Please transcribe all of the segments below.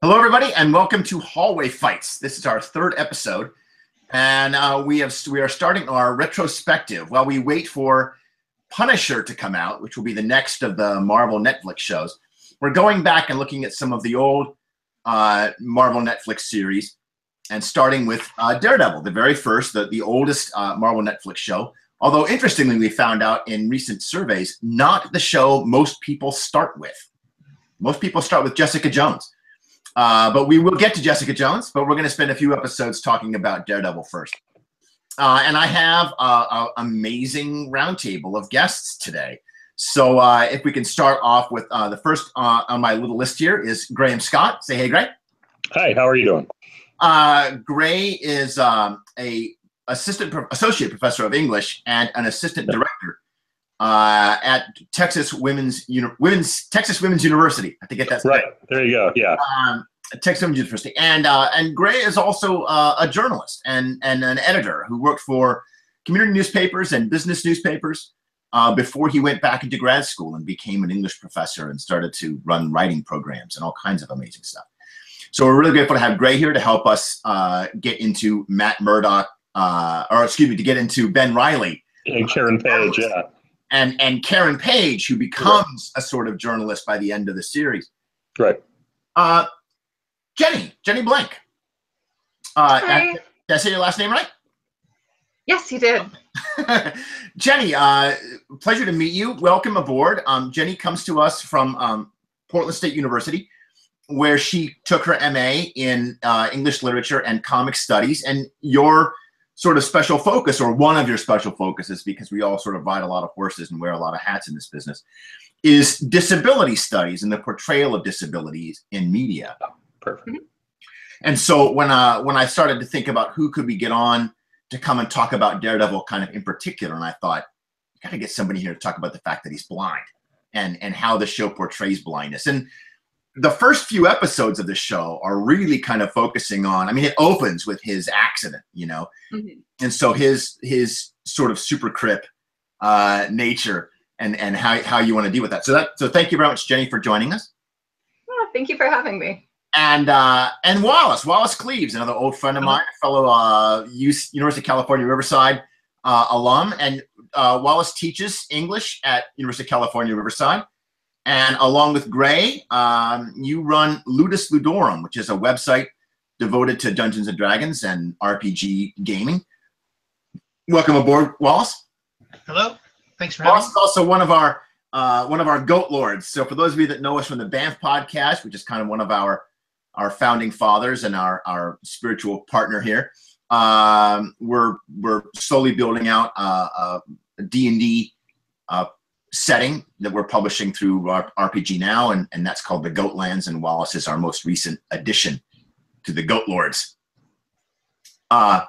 Hello, everybody, and welcome to Hallway Fights. This is our third episode, and we are starting our retrospective while we wait for Punisher to come out, which will be the next of the Marvel Netflix shows. We're going back and looking at some of the old Marvel Netflix series, and starting with Daredevil, the very first, the oldest Marvel Netflix show. Although, interestingly, we found out in recent surveys, not the show most people start with. Most people start with Jessica Jones. But we will get to Jessica Jones, but we're going to spend a few episodes talking about Daredevil first. And I have an amazing roundtable of guests today. So if we can start off with the first on my little list here is Graham Scott. Say hey, Gray. Hi, how are you doing? Gray is a associate professor of English and an assistant director at Texas Women's University. I have to get that right. There you go. Yeah. Texas Women's University, and Gray is also a journalist and an editor who worked for community newspapers and business newspapers before he went back into grad school and became an English professor and started to run writing programs and all kinds of amazing stuff. So we're really grateful to have Gray here to help us get into Matt Murdock, to get into Ben Reilly. And Karen Page, yeah. And Karen Page, who becomes a sort of journalist by the end of the series. Right. Jenny Blenk. Hi. Did I say your last name right? Yes, you did. Jenny, pleasure to meet you. Welcome aboard. Jenny comes to us from Portland State University, where she took her MA in English literature and comic studies. And your sort of special focus, or one of your special focuses, because we all sort of ride a lot of horses and wear a lot of hats in this business, is disability studies and the portrayal of disabilities in media. Perfect. And so when I started to think about who could we get on to come and talk about Daredevil kind of in particular, and I thought, got to get somebody here to talk about the fact that he's blind and how the show portrays blindness. And the first few episodes of the show are really kind of focusing on, I mean, it opens with his accident, you know, and so his sort of super crip nature and how you want to deal with that. So thank you very much, Jenny, for joining us. Oh, thank you for having me. And Wallace Cleaves, another old friend of mine, a fellow University of California, Riverside alum. And Wallace teaches English at University of California, Riverside. And along with Gray, you run Ludus Ludorum, which is a website devoted to Dungeons and Dragons and RPG gaming. Welcome aboard, Wallace. Hello. Thanks for having me. Wallace is also one of our goat lords. So for those of you that know us from the Banff podcast, which is kind of one of our founding fathers and our spiritual partner here, we're slowly building out a D&D setting that we're publishing through our RPG Now, and that's called the Goatlands, and Wallace is our most recent addition to the Goat Lords. Well,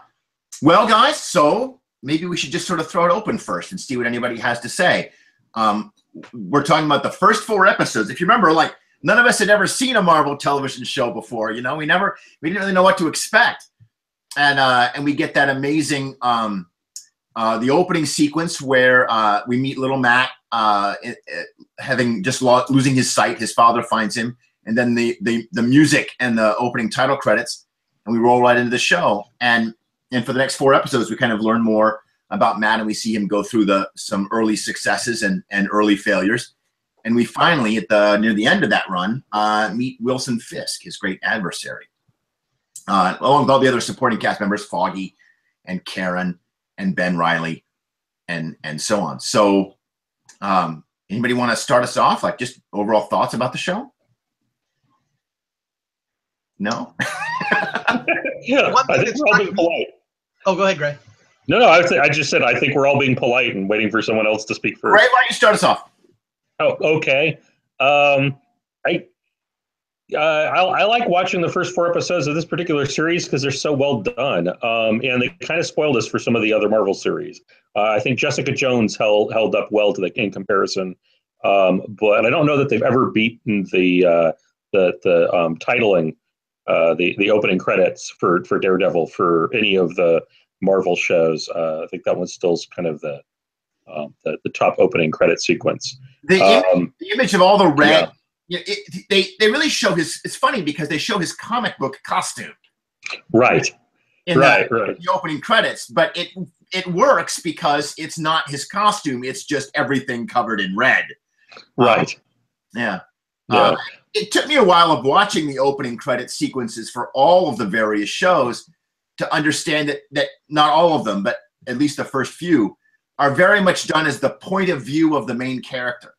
guys, so maybe we should just sort of throw it open first and see what anybody has to say. We're talking about the first 4 episodes. If you remember, like, none of us had ever seen a Marvel television show before. You know, we didn't really know what to expect, and we get that amazing the opening sequence where we meet little Matt having just losing his sight. His father finds him, and then the music and the opening title credits, and we roll right into the show. And for the next 4 episodes, we kind of learn more about Matt, and we see him go through some early successes and early failures. And we finally, near the end of that run, meet Wilson Fisk, his great adversary, along with all the other supporting cast members, Foggy and Karen and Ben Reilly, and so on. So anybody want to start us off, like just overall thoughts about the show? No? Yeah, I think we're all being polite. Oh, go ahead, Gray. No, I just said I think we're all being polite and waiting for someone else to speak first. Ray, why don't you start us off? Oh, okay. I like watching the first 4 episodes of this particular series because they're so well done, and they kind of spoiled us for some of the other Marvel series. I think Jessica Jones held up well in comparison, but I don't know that they've ever beaten the titling, the opening credits for Daredevil for any of the Marvel shows. I think that one still's kind of the top opening credit sequence. The image of all the red they really show his. It's funny because they show his comic book costume. Right. In the opening credits, but it works because it's not his costume. It's just everything covered in red. Right. Yeah. Yeah. It took me a while of watching the opening credit sequences for all of the various shows to understand that not all of them, but at least the first few, are very much done as the point of view of the main character.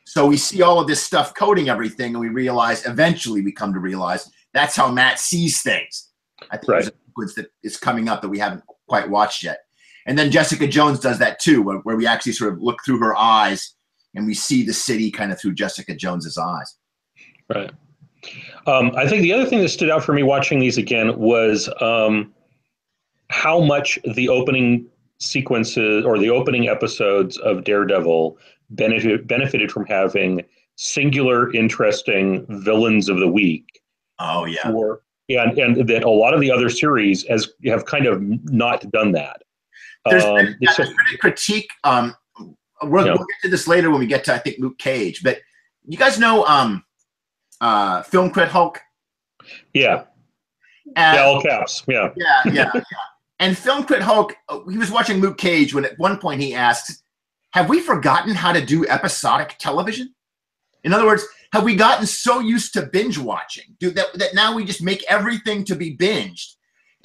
So we see all of this stuff coding everything, and eventually we come to realize that's how Matt sees things. I think there's a sequence that is coming up that we haven't quite watched yet. And then Jessica Jones does that too, where we actually sort of look through her eyes and we see the city kind of through Jessica Jones's eyes. Right. I think the other thing that stood out for me watching these again was how much the opening sequences or the opening episodes of Daredevil benefited from having singular, interesting villains of the week. Oh, yeah. And that a lot of the other series have kind of not done that. There's been a critique. We'll get to this later when we get to, I think, Luke Cage. But you guys know Film Crit Hulk? Yeah. All caps. Yeah. Yeah. And Film Crit Hulk, he was watching Luke Cage when at one point he asks, have we forgotten how to do episodic television? In other words, have we gotten so used to binge watching that now we just make everything to be binged?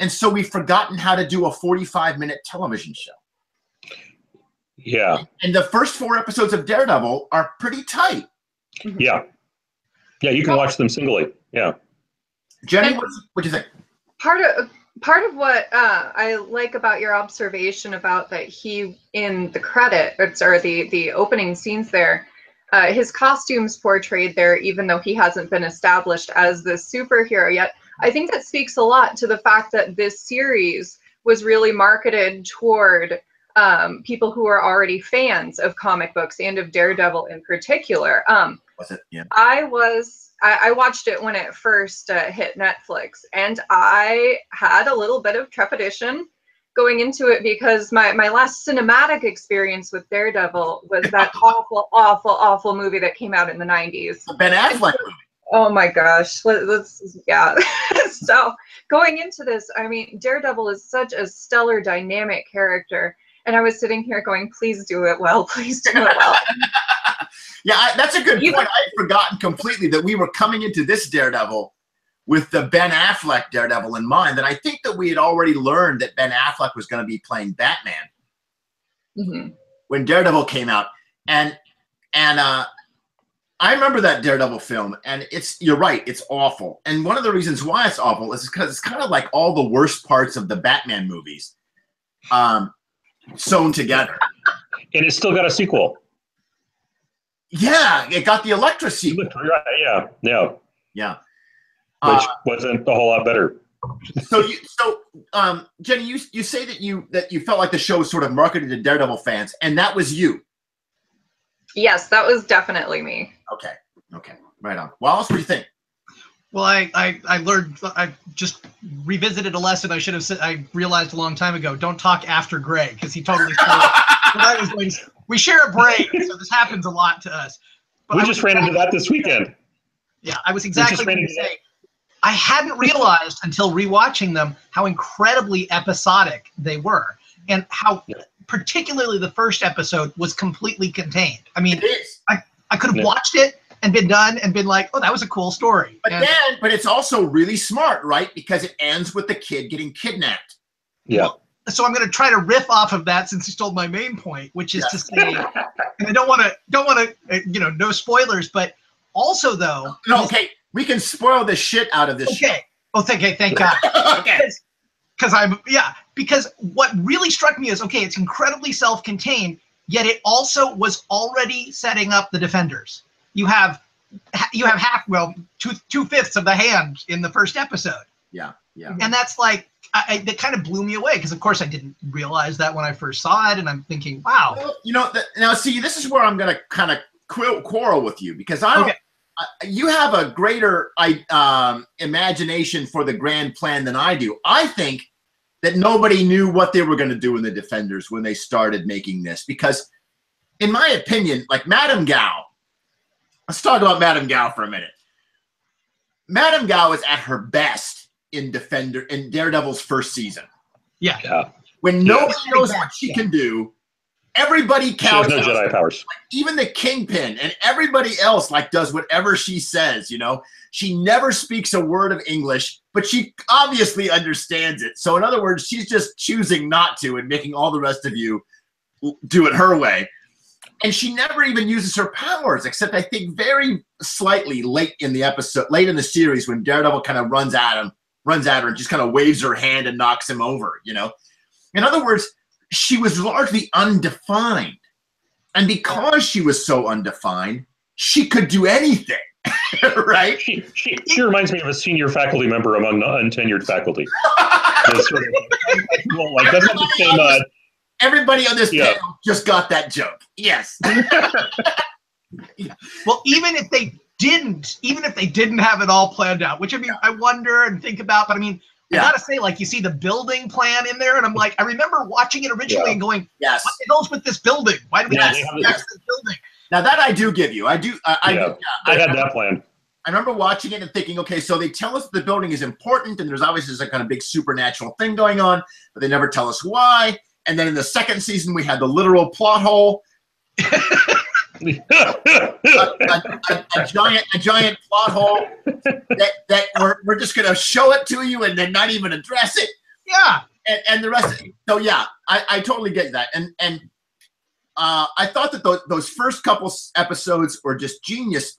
And so we've forgotten how to do a 45-minute television show. Yeah. And the first 4 episodes of Daredevil are pretty tight. Yeah. Yeah, you can watch them singly. Yeah. Jenny, what do you think? Part of what I like about your observation about that he, in the credits or the opening scenes there, his costume's portrayed there, even though he hasn't been established as the superhero yet. I think that speaks a lot to the fact that this series was really marketed toward people who are already fans of comic books and of Daredevil in particular. Was it? Yeah. I watched it when it first hit Netflix, and I had a little bit of trepidation going into it because my last cinematic experience with Daredevil was that awful movie that came out in the 90s. The Ben Affleck movie. Oh my gosh. Yeah. So going into this, I mean, Daredevil is such a stellar, dynamic character. And I was sitting here going, please do it well. Please do it well. Yeah, that's a good point. I had forgotten completely that we were coming into this Daredevil with the Ben Affleck Daredevil in mind. And I think that we had already learned that Ben Affleck was going to be playing Batman when Daredevil came out. And I remember that Daredevil film, and you're right, it's awful. And one of the reasons why it's awful is because it's kind of like all the worst parts of the Batman movies sewn together. And it's still got a sequel. Yeah, it got the Elektra sequel. Yeah. Which wasn't a whole lot better. So Jenny, you say that you felt like the show was sort of marketed to Daredevil fans, and that was you. Yes, that was definitely me. Okay, right on. Wallace, what do you think? Well, I learned, I just revisited a lesson I should have said. I realized a long time ago. Don't talk after Greg, because he totally stole what I was doing. We share a brain, so this happens a lot to us. But we just ran into that this weekend. Yeah, I was exactly going to say. I hadn't realized until rewatching them how incredibly episodic they were, and how particularly the first episode was completely contained. I mean, I could have watched it and been done and been like, oh, that was a cool story. But it's also really smart, right? Because it ends with the kid getting kidnapped. Yeah. Well, so I'm going to try to riff off of that since you stole my main point, which is to say, and I don't want to, no spoilers, but also though. No, okay, we can spoil the shit out of this. Okay. Oh, thank God. Okay. Because what really struck me is, okay, it's incredibly self-contained, yet it also was already setting up the Defenders. You have half, well, two-fifths of the hand in the first episode. Yeah. And that's like, that kind of blew me away, because of course I didn't realize that when I first saw it, and I'm thinking, wow. Well, now see, this is where I'm going to kind of quarrel with you, because you have a greater imagination for the grand plan than I do. I think that nobody knew what they were going to do in the Defenders when they started making this, because in my opinion, like Madame Gao let's talk about Madame Gao for a minute. Madame Gao is at her best in Daredevil's first season. Yeah. When nobody knows what she can do, everybody counts. She has no Jedi powers. Even the Kingpin and everybody else does whatever she says, She never speaks a word of English, but she obviously understands it. So in other words, she's just choosing not to and making all the rest of you do it her way. And she never even uses her powers, except I think very slightly late in the series when Daredevil kind of runs at her and just kind of waves her hand and knocks him over, In other words, she was largely undefined. And because she was so undefined, she could do anything, right? She reminds me of a senior faculty member among untenured faculty. Everybody on this panel just got that joke. Yes. Well, even if they didn't have it all planned out, which I wonder and think about, but I gotta say, you see the building plan in there, and I'm like, I remember watching it originally and going, what the hell's with this building? Why do we have this building? Now that I do give you, I had that plan. I remember watching it and thinking, okay, so they tell us the building is important, and there's obviously some kind of big supernatural thing going on, but they never tell us why. And then in the second season, we had the literal plot hole. a giant plot hole that we're just going to show it to you and then not even address it. Yeah. And the rest of it. So yeah, I totally get that. And I thought that those first couple episodes were just genius.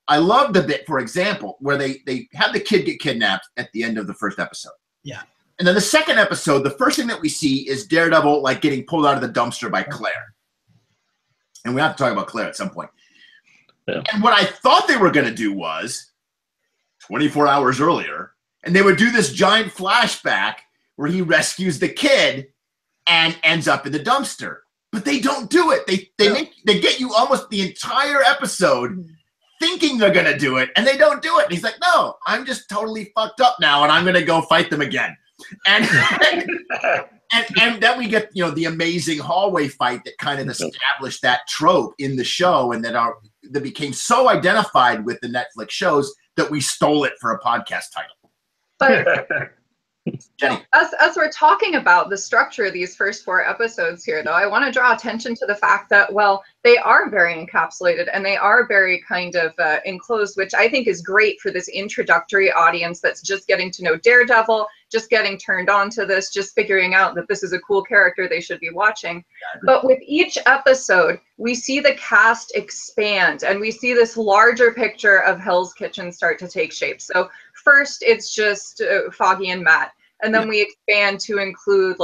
I loved the bit, for example, where they had the kid get kidnapped at the end of the first episode. Yeah. And then the second episode, the first thing that we see is Daredevil getting pulled out of the dumpster by Claire. And we have to talk about Claire at some point. Yeah. And what I thought they were going to do was 24 hours earlier, and they would do this giant flashback where he rescues the kid and ends up in the dumpster. But they don't do it. They get you almost the entire episode thinking they're going to do it, and they don't do it. And he's like, no, I'm just totally fucked up now, and I'm going to go fight them again. And and then we get the amazing hallway fight that kind of established that trope in the show, and that became so identified with the Netflix shows that we stole it for a podcast title. But Jenny, as we're talking about the structure of these first 4 episodes here, though, I want to draw attention to the fact that, well, they are very encapsulated and they are very kind of enclosed, which I think is great for this introductory audience that's just getting to know Daredevil, just getting turned on to this, just figuring out that this is a cool character they should be watching. But with each episode, we see the cast expand and we see this larger picture of Hell's Kitchen start to take shape. So first, it's just Foggy and Matt. And then we expand to include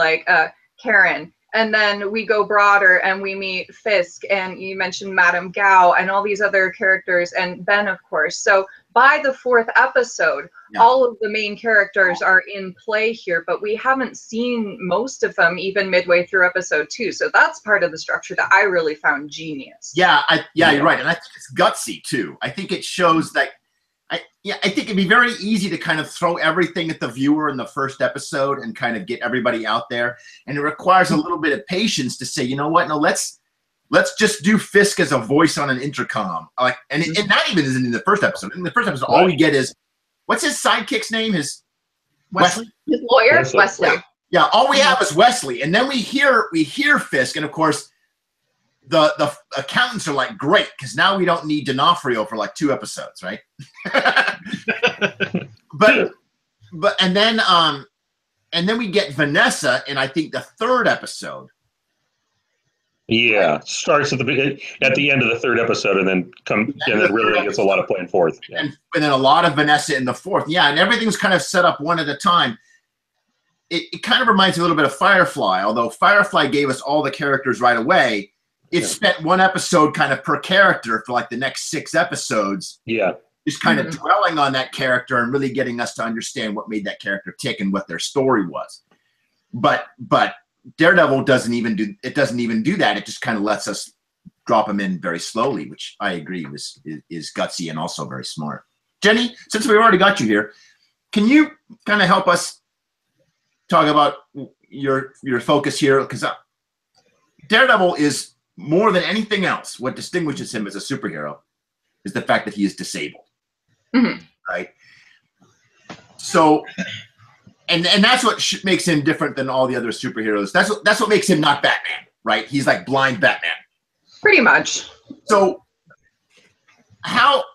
Karen. And then we go broader and we meet Fisk, and you mentioned Madame Gao and all these other characters, and Ben, of course. So by the 4th episode, all of the main characters are in play here, but we haven't seen most of them even midway through episode 2. So that's part of the structure that I really found genius. Yeah, you're right. And I think it's gutsy too. I think it shows that I think it'd be very easy to kind of throw everything at the viewer in the first episode and kind of get everybody out there. And it requires a little bit of patience to say, you know what? No, let's just do Fisk as a voice on an intercom. And that even isn't in the first episode. In the first episode, all we get is, what's his sidekick's name? His Wesley. His lawyer, Wesley. Yeah, all we have is Wesley, and then we hear Fisk, and of course, the accountants are like, great, because now we don't need D'Onofrio for 2 episodes, right? but and then we get Vanessa in, I think, the 3rd episode. Yeah, starts at the end of the 3rd episode, and then really gets a lot of playing forth. Yeah. And then a lot of Vanessa in the 4th. Yeah, and everything's kind of set up one at a time. It kind of reminds me a little bit of Firefly, although Firefly gave us all the characters right away. It spent 1 episode kind of per character for the next 6 episodes. Yeah. Just kind of dwelling on that character and really getting us to understand what made that character tick and what their story was. But Daredevil doesn't even do that. It just kind of lets us drop him in very slowly, which I agree is gutsy and also very smart. Jenny, since we've already got you here, can you kind of help us talk about your focus here? Because Daredevil is, more than anything else, what distinguishes him as a superhero is the fact that he is disabled, Mm-hmm. right? So, and that's what makes him different than all the other superheroes. That's what makes him not Batman, right? He's like blind Batman. Pretty much. So,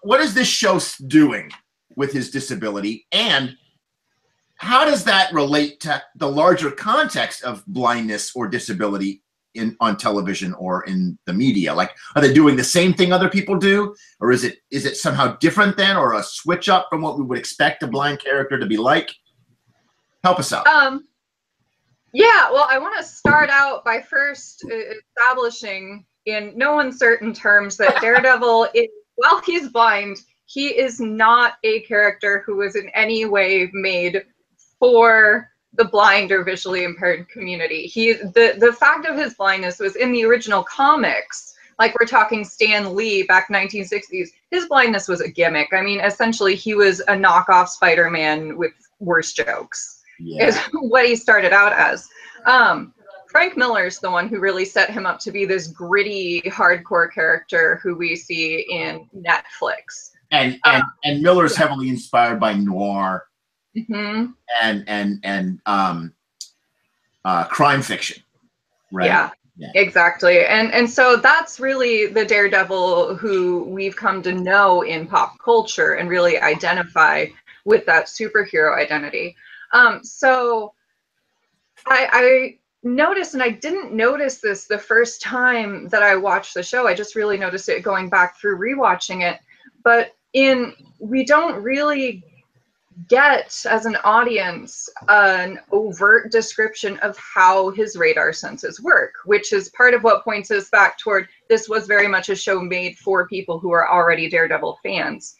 what is this show doing with his disability, and how does that relate to the larger context of blindness or disability on television or in the media? Like, are they doing the same thing other people do, or is it somehow different then, or a switch up from what we would expect a blind character to be like? Help us out. Yeah, well, I want to start out by first establishing in no uncertain terms that Daredevil is, while he's blind, he is not a character who is in any way made for the blind or visually impaired community. The fact of his blindness was in the original comics, like we're talking Stan Lee back 1960s, his blindness was a gimmick. I mean, essentially he was a knockoff Spider-Man with worse jokes, is what he started out as. Frank Miller's the one who really set him up to be this gritty, hardcore character who we see in Netflix. And Miller's heavily inspired by noir. Mm-hmm. and crime fiction, right? Yeah, exactly. And so that's really the Daredevil who we've come to know in pop culture and really identify with that superhero identity. So I noticed, and I didn't notice this the first time that I watched the show, I just really noticed it going back through rewatching it, but we don't really get as an audience an overt description of how his radar senses work, which is part of what points us back toward this was very much a show made for people who are already Daredevil fans.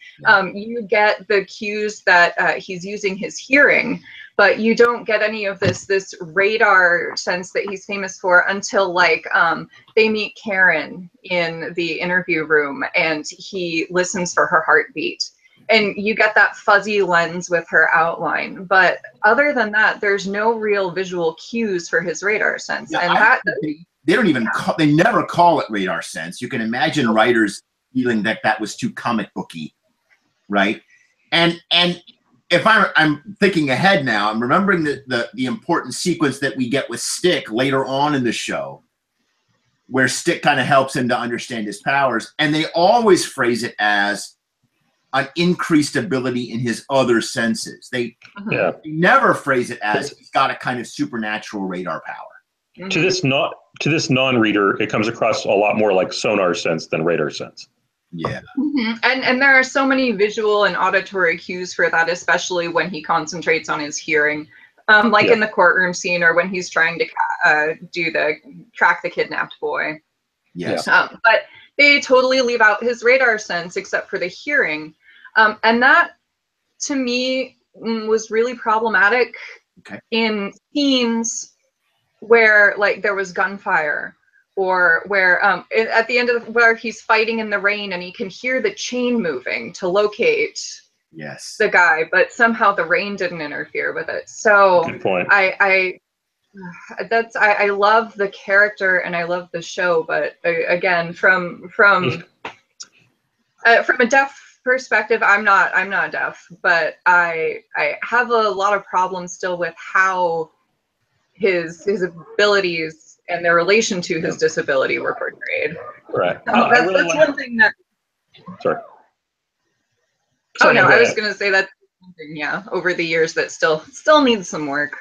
You get the cues that he's using his hearing, but you don't get any of this radar sense that he's famous for until like they meet Karen in the interview room and he listens for her heartbeat. And you get that fuzzy lens with her outline. But other than that, there's no real visual cues for his radar sense. Yeah, and they don't even they never call it radar sense. You can imagine writers feeling that was too comic booky, right? And if I'm thinking ahead now, I'm remembering the important sequence that we get with Stick later on in the show, where Stick kind of helps him to understand his powers. And they always phrase it as an increased ability in his other senses. They never phrase it as he's got a kind of supernatural radar power. To this non-reader, it comes across a lot more like sonar sense than radar sense. Yeah. Mm-hmm. And there are so many visual and auditory cues for that, especially when he concentrates on his hearing. Like in the courtroom scene or when he's trying to track the kidnapped boy. Yes. But they totally leave out his radar sense except for the hearing. And that, to me, was really problematic in scenes where, like, there was gunfire, or where at the end of where he's fighting in the rain and he can hear the chain moving to locate the guy, but somehow the rain didn't interfere with it. So good point. I love the character and I love the show, but again, from a deaf perspective, I'm not deaf, but I have a lot of problems still with how his abilities and their relation to his disability were portrayed. Right. That's one thing that. Sorry. I was going to say that's something, over the years that still needs some work.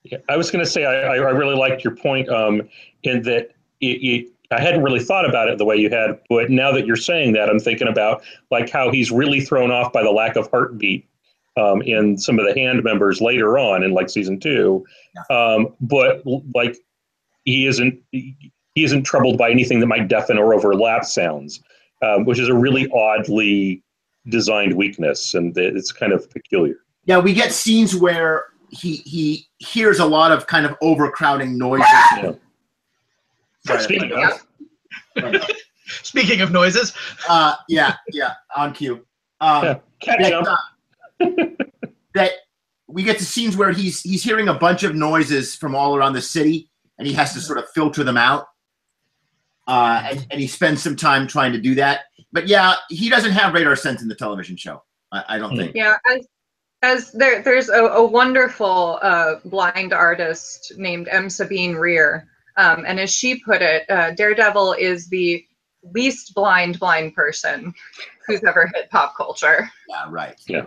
Yeah, I was going to say I really liked your point in that I hadn't really thought about it the way you had, but now that you're saying that, I'm thinking about like how he's really thrown off by the lack of heartbeat in some of the hand members later on in like season 2, but like he isn't troubled by anything that might deafen or overlap sounds, which is a really oddly designed weakness, and it's kind of peculiar. Yeah, we get scenes where he hears a lot of kind of overcrowding noises. Speaking of noises. On cue. That we get to scenes where he's hearing a bunch of noises from all around the city, and he has to sort of filter them out. And he spends some time trying to do that. but yeah, he doesn't have radar sense in the television show. I don't think. Yeah, as there's a wonderful blind artist named M. Sabine Rear, and as she put it, Daredevil is the least blind person who's ever hit pop culture. Yeah, right. Yeah.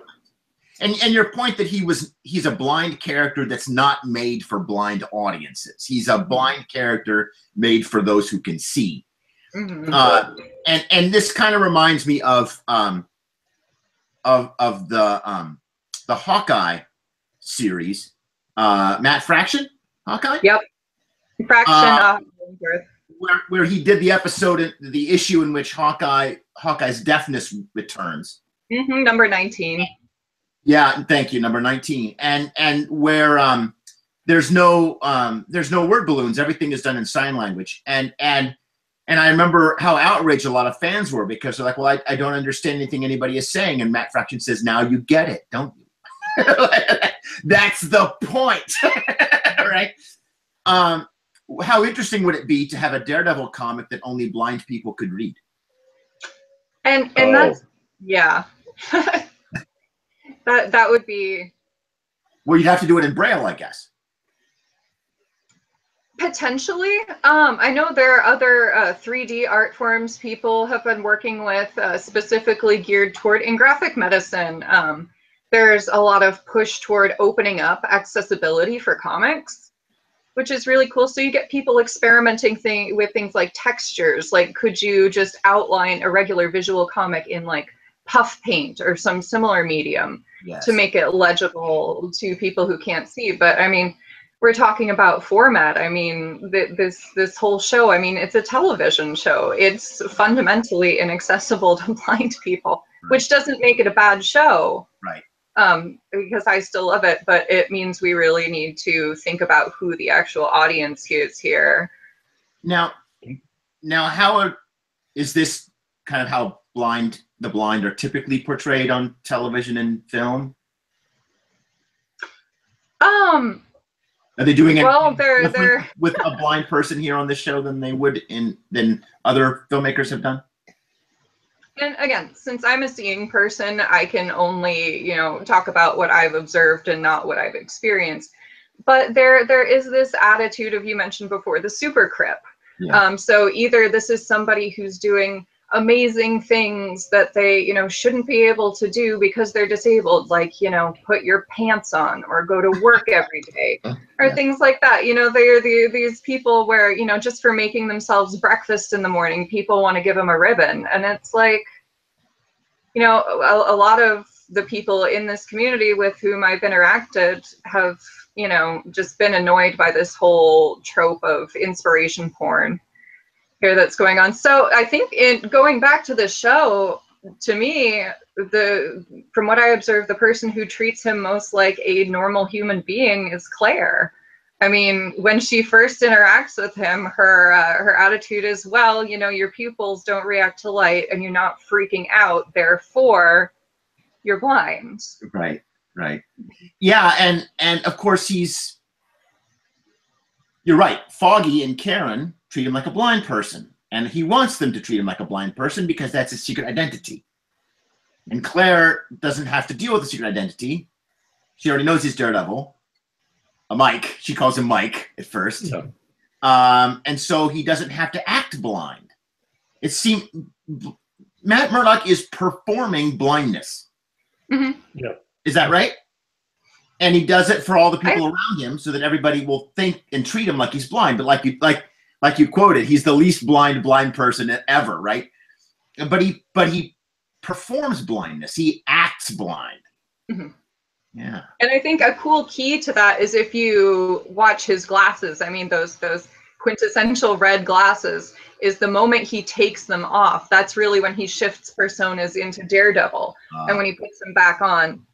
And your point that he's a blind character that's not made for blind audiences. He's a blind character made for those who can see. Mm-hmm. And this kind of reminds me of the Hawkeye series. Matt Fraction, Hawkeye. Yep. Fraction. Where he did the episode, the issue in which Hawkeye's deafness returns. Mm-hmm, number 19. Yeah, thank you, number 19. And where there's no word balloons, everything is done in sign language. And I remember how outraged a lot of fans were, because they're like, well, I don't understand anything anybody is saying. And Matt Fraction says, now you get it, don't you? That's the point, right? How interesting would it be to have a Daredevil comic that only blind people could read? And that's, yeah. That would be. Well, you'd have to do it in Braille, I guess. Potentially. I know there are other 3D art forms people have been working with, specifically geared toward in graphic medicine. There's a lot of push toward opening up accessibility for comics, which is really cool. So you get people experimenting with things like textures. Like, could you just outline a regular visual comic in like puff paint or some similar medium to make it legible to people who can't see? But I mean, we're talking about format. I mean, this whole show, I mean, it's a television show. It's fundamentally inaccessible to blind people, which doesn't make it a bad show. Right. Because I still love it, but it means we really need to think about who the actual audience is here. Now how is this kind of how the blind are typically portrayed on television and film? Are they doing it with a blind person here on this show than they would than other filmmakers have done? And again, since I'm a seeing person, I can only, talk about what I've observed and not what I've experienced. But there is this attitude of, you mentioned before, the super crip. Yeah. So either this is somebody who's doing amazing things that they, shouldn't be able to do because they're disabled, like, put your pants on or go to work every day or things like that. They're these people where, just for making themselves breakfast in the morning, people want to give them a ribbon. And it's like, a lot of the people in this community with whom I've interacted have, just been annoyed by this whole trope of inspiration porn here that's going on. So I think going back to the show, to me, from what I observed, the person who treats him most like a normal human being is Claire. I mean, when she first interacts with him, her attitude is, well, your pupils don't react to light and you're not freaking out, therefore you're blind. Right. Yeah, and of course you're right. Foggy and Karen treat him like a blind person, and he wants them to treat him like a blind person because that's his secret identity. And Claire doesn't have to deal with the secret identity. She already knows he's Daredevil. Mike, she calls him Mike at first. Yeah. And so he doesn't have to act blind. It seems Matt Murdock is performing blindness. Mm-hmm. Yeah. Is that right? And he does it for all the people around him so that everybody will think and treat him like he's blind. But like you quoted, he's the least blind person ever, right? But he performs blindness. He acts blind. Mm-hmm. Yeah. And I think a cool key to that is if you watch his glasses, I mean, those quintessential red glasses, is the moment he takes them off, that's really when he shifts personas into Daredevil. And when he puts them back on,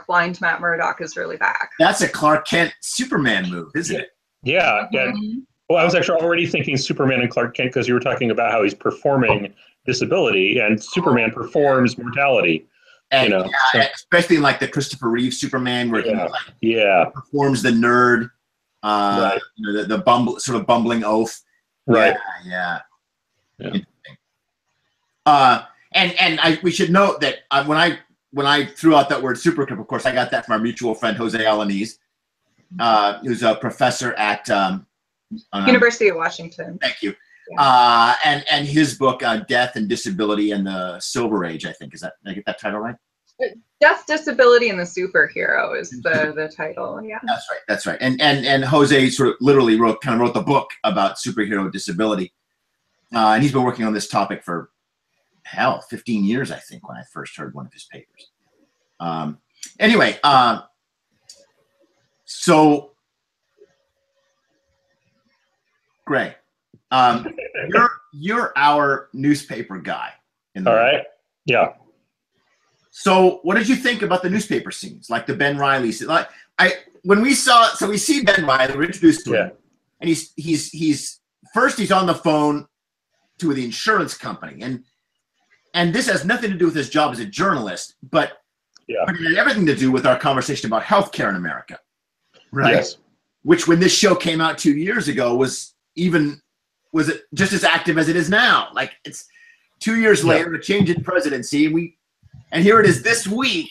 blind Matt Murdock is really back. That's a Clark Kent Superman move, isn't it? Yeah. Mm-hmm. Well, I was actually already thinking Superman and Clark Kent because you were talking about how he's performing disability, and Superman performs mortality. And, especially in like the Christopher Reeve Superman, where he performs the nerd, right. The bumbling oath. Right. Yeah. We should note that when I threw out that word supercrip, of course, I got that from our mutual friend Jose Alaniz, who's a professor at University of Washington. Thank you. Yeah. And his book, Death and Disability in the Silver Age, I think. Did I get that title right? Death, Disability, and the Superhero is the title. Yeah. That's right. And Jose sort of literally wrote the book about superhero disability. And he's been working on this topic for 15 years, I think, when I first heard one of his papers. Anyway, so Gray, you're our newspaper guy. All right. Yeah. So what did you think about the newspaper scenes, like the Ben Reilly scene? Like we see Ben Reilly, we're introduced to him, and he's on the phone to the insurance company, and this has nothing to do with his job as a journalist, but it had everything to do with our conversation about healthcare in America, right? Yes. Which, when this show came out 2 years ago, was it just as active as it is now? Like, it's 2 years later, a change in presidency, and here it is this week.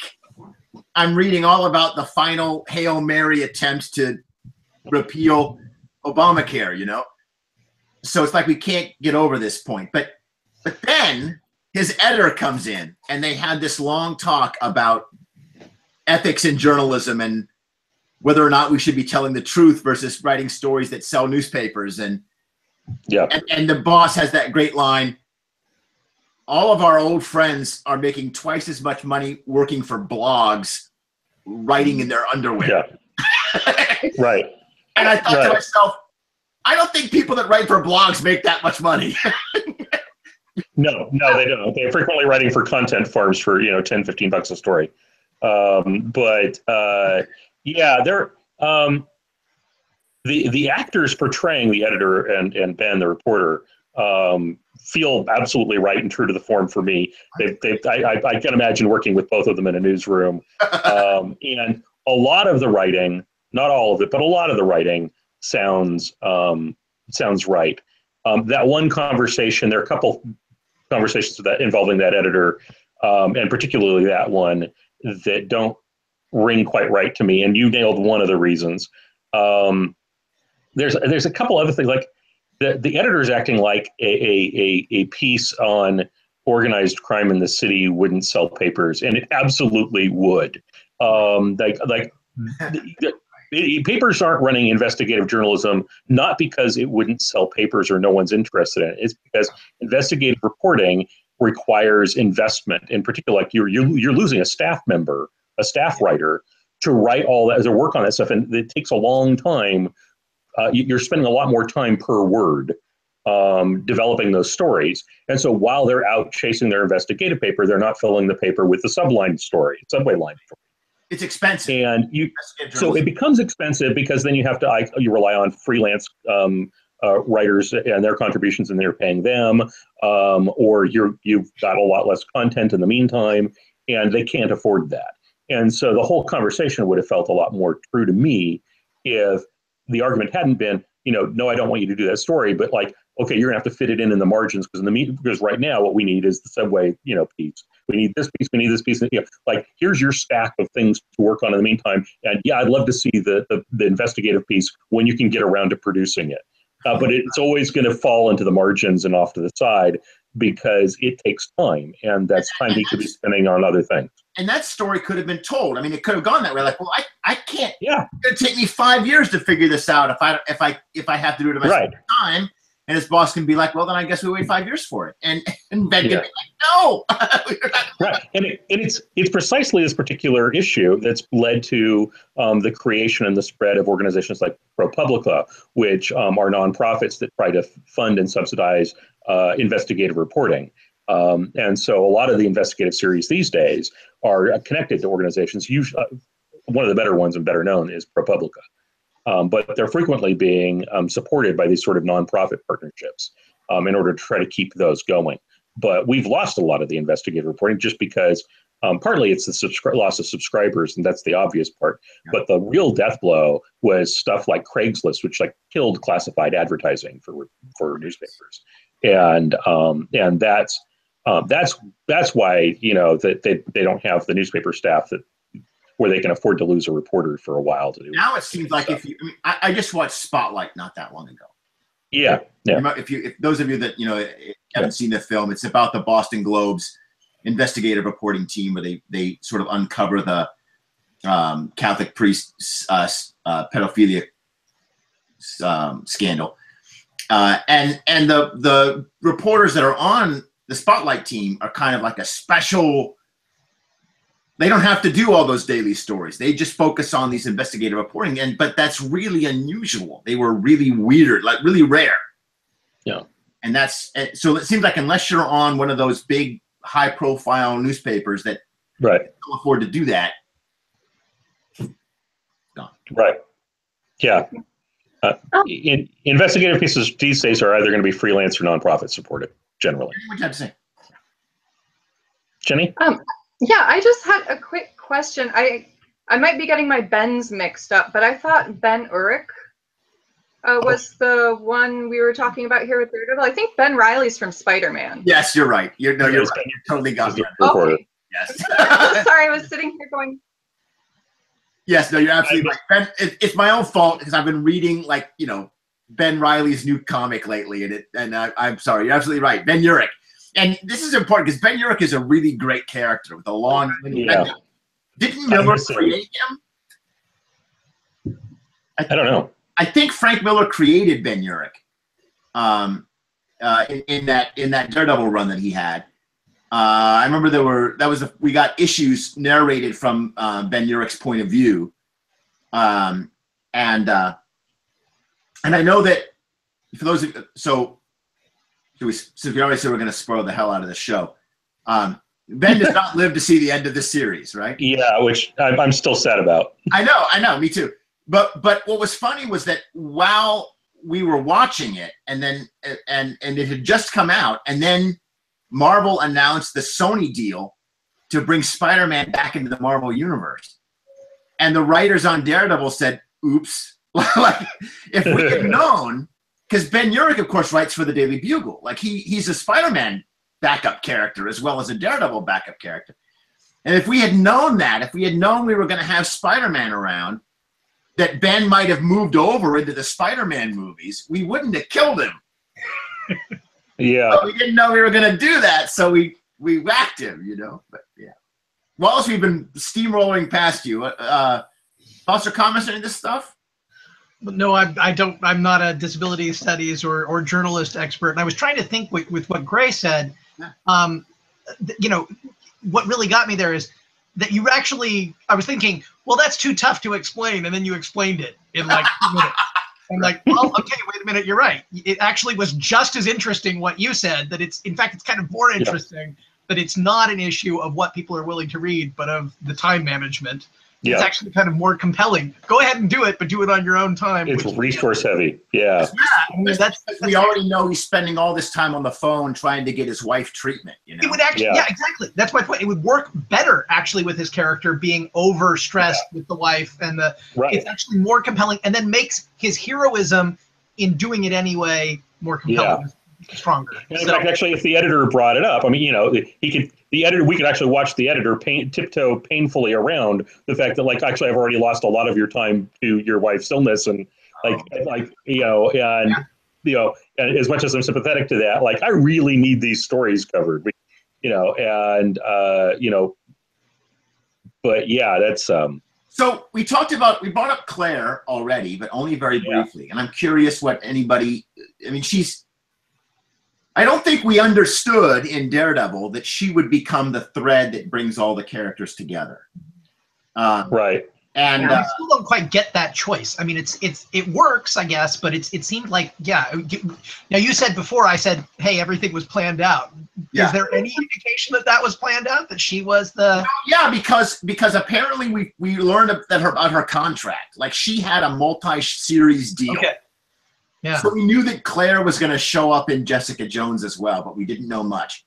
I'm reading all about the final Hail Mary attempt to repeal Obamacare, So it's like we can't get over this point. But then his editor comes in, and they had this long talk about ethics in journalism and whether or not we should be telling the truth versus writing stories that sell newspapers. And the boss has that great line: all of our old friends are making twice as much money working for blogs, writing in their underwear. Yeah. Right. And I thought to myself, I don't think people that write for blogs make that much money. No, they don't. They're frequently writing for content farms for, $10-15 a story. They're the actors portraying the editor and Ben, the reporter, feel absolutely right and true to the form for me. I can imagine working with both of them in a newsroom. And a lot of the writing, not all of it, but a lot of the writing sounds right. That one conversation, there are a couple conversations involving that editor, and particularly that one, that don't ring quite right to me. And you nailed one of the reasons. There's a couple other things, like the editor is acting like a piece on organized crime in the city wouldn't sell papers, and it absolutely would. Papers aren't running investigative journalism not because it wouldn't sell papers or no one's interested in it. It's because investigative reporting requires investment. In particular, like you're losing a staff member, a staff writer, to write all that, to work on that stuff, and it takes a long time. You're spending a lot more time per word developing those stories. And so while they're out chasing their investigative paper, they're not filling the paper with the subway line story. It's expensive. And so it becomes expensive because then you have to, you rely on freelance writers and their contributions, and they're paying them, or you've got a lot less content in the meantime, and they can't afford that. And so the whole conversation would have felt a lot more true to me if the argument hadn't been, no, I don't want you to do that story, but like, okay, you're gonna have to fit it in the margins because right now what we need is the subway, piece. We need this piece. We need this piece. Like, here's your stack of things to work on in the meantime. And yeah, I'd love to see the investigative piece when you can get around to producing it. But it's always going to fall into the margins and off to the side because it takes time, and that's time he could be spending on other things. And that story could have been told. I mean, it could have gone that way. Like, well, I can't. Yeah. It's going to take me 5 years to figure this out if I have to do it at my time. And his boss can be like, well, then I guess we wait 5 years for it. And Ben can be like, no. Right. And it's precisely this particular issue that's led to the creation and the spread of organizations like ProPublica, which are nonprofits that try to fund and subsidize investigative reporting. And so a lot of the investigative series these days are connected to organizations. Usually, one of the better ones and better known is ProPublica. But they're frequently being supported by these sort of nonprofit partnerships in order to try to keep those going. But we've lost a lot of the investigative reporting just because partly it's the loss of subscribers, and that's the obvious part. Yeah. But the real death blow was stuff like Craigslist, which killed classified advertising for newspapers, and that's That's why, you know, that they don't have the newspaper staff where they can afford to lose a reporter for a while to do. Now it seems like stuff. I just watched Spotlight not that long ago. Yeah. If those of you that haven't seen the film, it's about the Boston Globe's investigative reporting team where they sort of uncover the Catholic priest's pedophilia scandal, and the reporters that are on the Spotlight team are kind of like a special. They don't have to do all those daily stories. They just focus on these investigative reporting, but that's really unusual. They were really weird, like really rare. Yeah. And so it seems like unless you're on one of those big, high-profile newspapers that don't afford to do that, gone. Right. Yeah. In investigative pieces these days are either going to be freelance or nonprofit supported, generally. What do you have to say, Jenny? Yeah, I just had a quick question. I might be getting my Bens mixed up, but I thought Ben Urich was the one we were talking about here with Daredevil. I think Ben Reilly's from Spider-Man. Yes, you're right. You're right. You totally got me. Okay. Yes. Sorry, I was sitting here going. Yes, no, you're absolutely right. Ben, it's my own fault because I've been reading Ben Reilly's new comic lately, and I'm sorry. You're absolutely right. Ben Urich. And this is important because Ben Urich is a really great character with a long. Yeah. Didn't Miller create him? I don't know. I think Frank Miller created Ben Urich in that Daredevil run that he had. I remember we got issues narrated from Ben Urich's point of view, and I know that for those of since we already said we're going to spoil the hell out of the show, Ben does not live to see the end of the series, right? Yeah, which I'm still sad about. I know, me too. But what was funny was that while we were watching it, and then and it had just come out, and then Marvel announced the Sony deal to bring Spider-Man back into the Marvel universe, and the writers on Daredevil said, "Oops!" Like if we had known. Because Ben Urich, of course, writes for the Daily Bugle. Like he's a Spider-Man backup character as well as a Daredevil backup character. And if we had known that, if we had known we were going to have Spider-Man around, that Ben might have moved over into the Spider-Man movies, we wouldn't have killed him. Yeah. But we didn't know we were going to do that, so we whacked him, But yeah. Wallace, we've been steamrolling past you. Thoughts or comments on any of this stuff? No, I don't. I'm not a disability studies or journalist expert. And I was trying to think with what Gray said. What really got me there is that you actually. I was thinking, well, that's too tough to explain, and then you explained it in like 2 minutes. I'm like, well, okay, wait a minute, you're right. It actually was just as interesting what you said. That it's kind of more interesting that it's not an issue of what people are willing to read, but of the time management. It's actually kind of more compelling. Go ahead and do it, but do it on your own time. It's resource heavy. Yeah. That's we already know he's spending all this time on the phone trying to get his wife treatment. It would actually, exactly. That's my point. It would work better actually with his character being overstressed with the wife, and it's actually more compelling, and then makes his heroism in doing it anyway more compelling. Stronger. And in fact, actually, if the editor brought it up, I mean, we could actually watch the editor tiptoe painfully around the fact that, like, actually, I've already lost a lot of your time to your wife's illness, and and as much as I'm sympathetic to that, like, I really need these stories covered, but yeah, that's. So we brought up Claire already, but only very briefly, and I'm curious what anybody. I mean, I don't think we understood in Daredevil that she would become the thread that brings all the characters together. Right. And I still don't quite get that choice. I mean, it works, I guess, but it seemed like, Now, you said before, I said, hey, everything was planned out. Is there any indication that was planned out, that she was the... Yeah, because apparently we learned about her contract. Like, she had a multi-series deal. Okay. Yeah. So we knew that Claire was going to show up in Jessica Jones as well, but we didn't know much.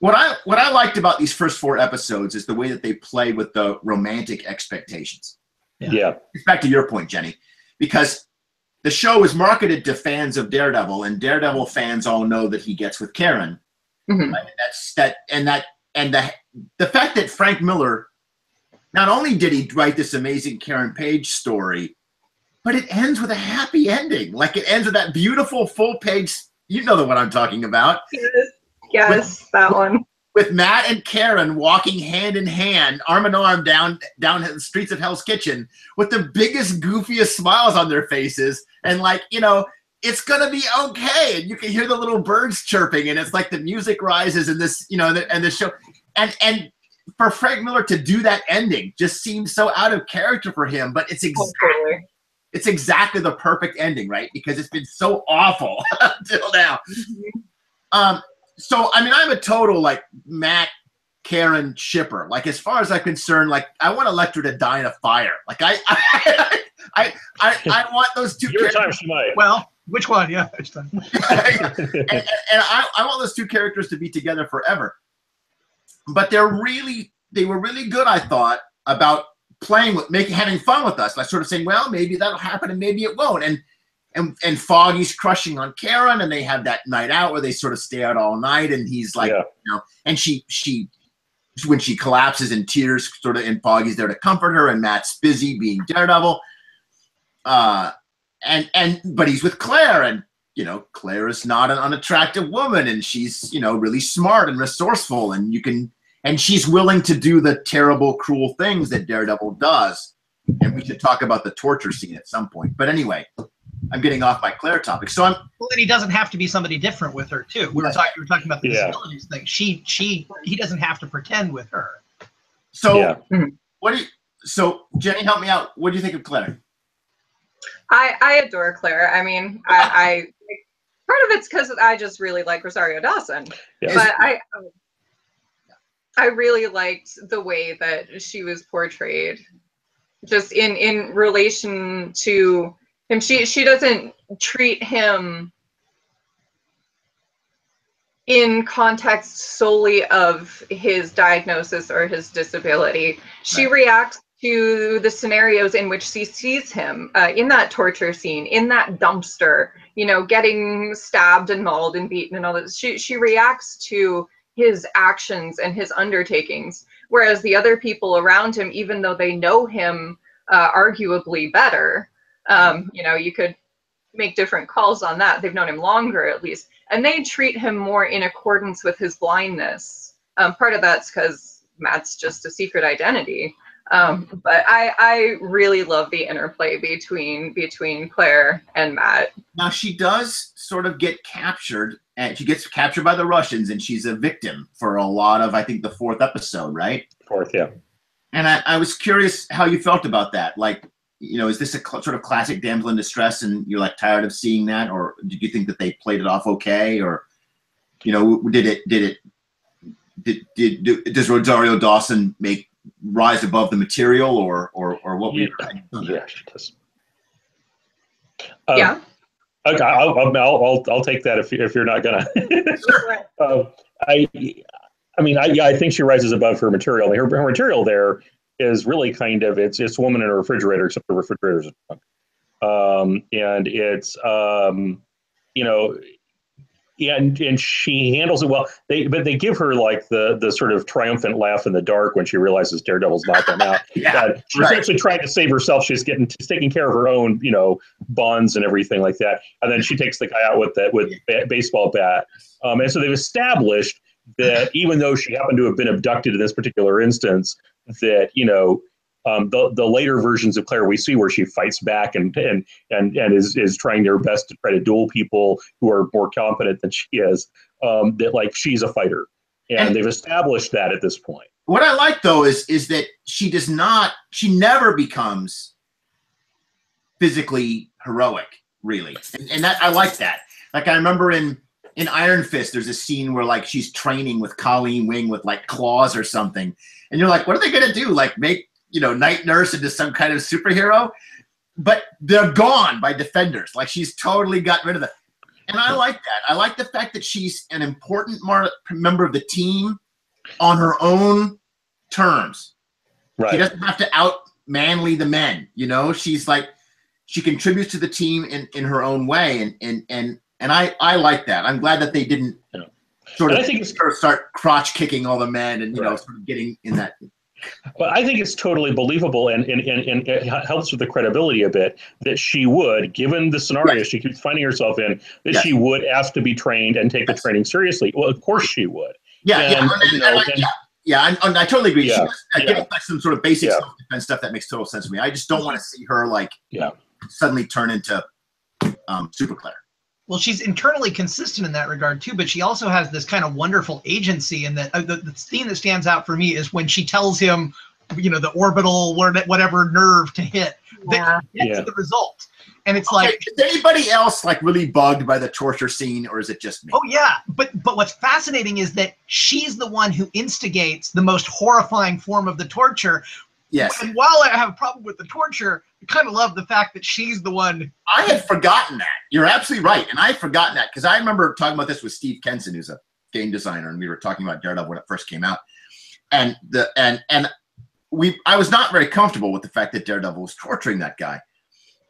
What I liked about these first 4 episodes is the way that they play with the romantic expectations. Yeah. It's back to your point, Jenny, because the show is marketed to fans of Daredevil, and Daredevil fans all know that he gets with Karen. Mm-hmm. The fact that Frank Miller, not only did he write this amazing Karen Page story, but it ends with a happy ending. Like it ends with that beautiful full page. You know the one I'm talking about. Yes, that one. With Matt and Karen walking hand in hand, arm in arm down the streets of Hell's Kitchen with the biggest, goofiest smiles on their faces. And like, it's going to be okay. And you can hear the little birds chirping, and it's like the music rises and this, and the show. And for Frank Miller to do that ending just seems so out of character for him, but it's exactly the perfect ending, right? Because it's been so awful until now. Mm-hmm. So, I mean, I'm a total, like, Matt, Karen shipper. Like, as far as I'm concerned, like, I want Electra to die in a fire. Like, I want those two characters. Time she might. Well, which one? Yeah, which time? and I want those two characters to be together forever. But they were really good, I thought, about playing with, having fun with us. Like, sort of saying, well, maybe that'll happen and maybe it won't. And Foggy's crushing on Karen, and they have that night out where they sort of stay out all night, and he's like, and she when she collapses in tears, sort of, and Foggy's there to comfort her, and Matt's busy being Daredevil. But he's with Claire, and Claire is not an unattractive woman, and she's really smart and resourceful, and she's willing to do the terrible, cruel things that Daredevil does. And we should talk about the torture scene at some point. But anyway, I'm getting off my Claire topic. So well, and he doesn't have to be somebody different with her too. We were talking about the disabilities thing. He doesn't have to pretend with her. So so Jenny, help me out. What do you think of Claire? I adore Claire. I mean, I part of it's because I just really like Rosario Dawson, but I really liked the way that she was portrayed, just in relation to him. She doesn't treat him in context solely of his diagnosis or his disability. She reacts to the scenarios in which she sees him, in that torture scene, in that dumpster, getting stabbed and mauled and beaten and all that. She reacts to his actions and his undertakings, whereas the other people around him, even though they know him arguably better, you could make different calls on that. They've known him longer, at least, and they treat him more in accordance with his blindness. Part of that's because Matt's just a secret identity. But I really love the interplay between Claire and Matt. Now, she does sort of get captured, and she gets captured by the Russians, and she's a victim for a lot of, I think, the 4th episode, right? 4th, yeah. And I was curious how you felt about that. Like, is this a sort of classic damsel in distress, and you're like tired of seeing that, or did you think that they played it off okay, or does Rosario Dawson rise above the material, or what? Yeah, she does. Yeah. Okay, I'll take that if you're not gonna. I think she rises above her material. Her material there is really kind of it's woman in a refrigerator, except the refrigerator's a trunk. And it's and she handles it well. But they give her like the sort of triumphant laugh in the dark when she realizes Daredevil's knocked them out. She's actually trying to save herself. She's taking care of her own, bonds and everything like that. And then she takes the guy out with baseball bat. And so they've established that even though she happened to have been abducted in this particular instance, that the later versions of Claire we see where she fights back and is trying their best to try to duel people who are more competent than she is, that like she's a fighter, and they've established that at this point. What I like though is that she never becomes physically heroic, really, and that I like that. Like I remember in Iron Fist, there's a scene where like she's training with Colleen Wing with like claws or something, and you're like, what are they gonna do? Like make Night Nurse into some kind of superhero? But they're gone by Defenders. Like she's totally got rid of them. And I like that. I like the fact that she's an important member of the team on her own terms. Right. She doesn't have to out-manly the men. She's like, she contributes to the team in her own way. And I like that. I'm glad that they didn't. sort of, I think start crotch kicking all the men and, you know, sort of getting in that. Well, I think it's totally believable and it helps with the credibility a bit that she would, given the scenario she keeps finding herself in, that she would ask to be trained and take the training seriously. Well, of course she would. I totally agree. Yeah, she getting back some sort of basic self-defense stuff that makes total sense to me. I just don't want to see her suddenly turn into Super Claire. Well, she's internally consistent in that regard too, but she also has this kind of wonderful agency. And that the scene that stands out for me is when she tells him, you know, the orbital whatever nerve to hit, that gets the result. And it's like, is anybody else like really bugged by the torture scene, or is it just me? Oh yeah, but what's fascinating is that she's the one who instigates the most horrifying form of the torture. Yes. And while I have a problem with the torture, I kind of love the fact that she's the one. I had forgotten that. You're absolutely right, and I had forgotten that because I remember talking about this with Steve Kenson, who's a game designer, and we were talking about Daredevil when it first came out, and I was not very comfortable with the fact that Daredevil was torturing that guy.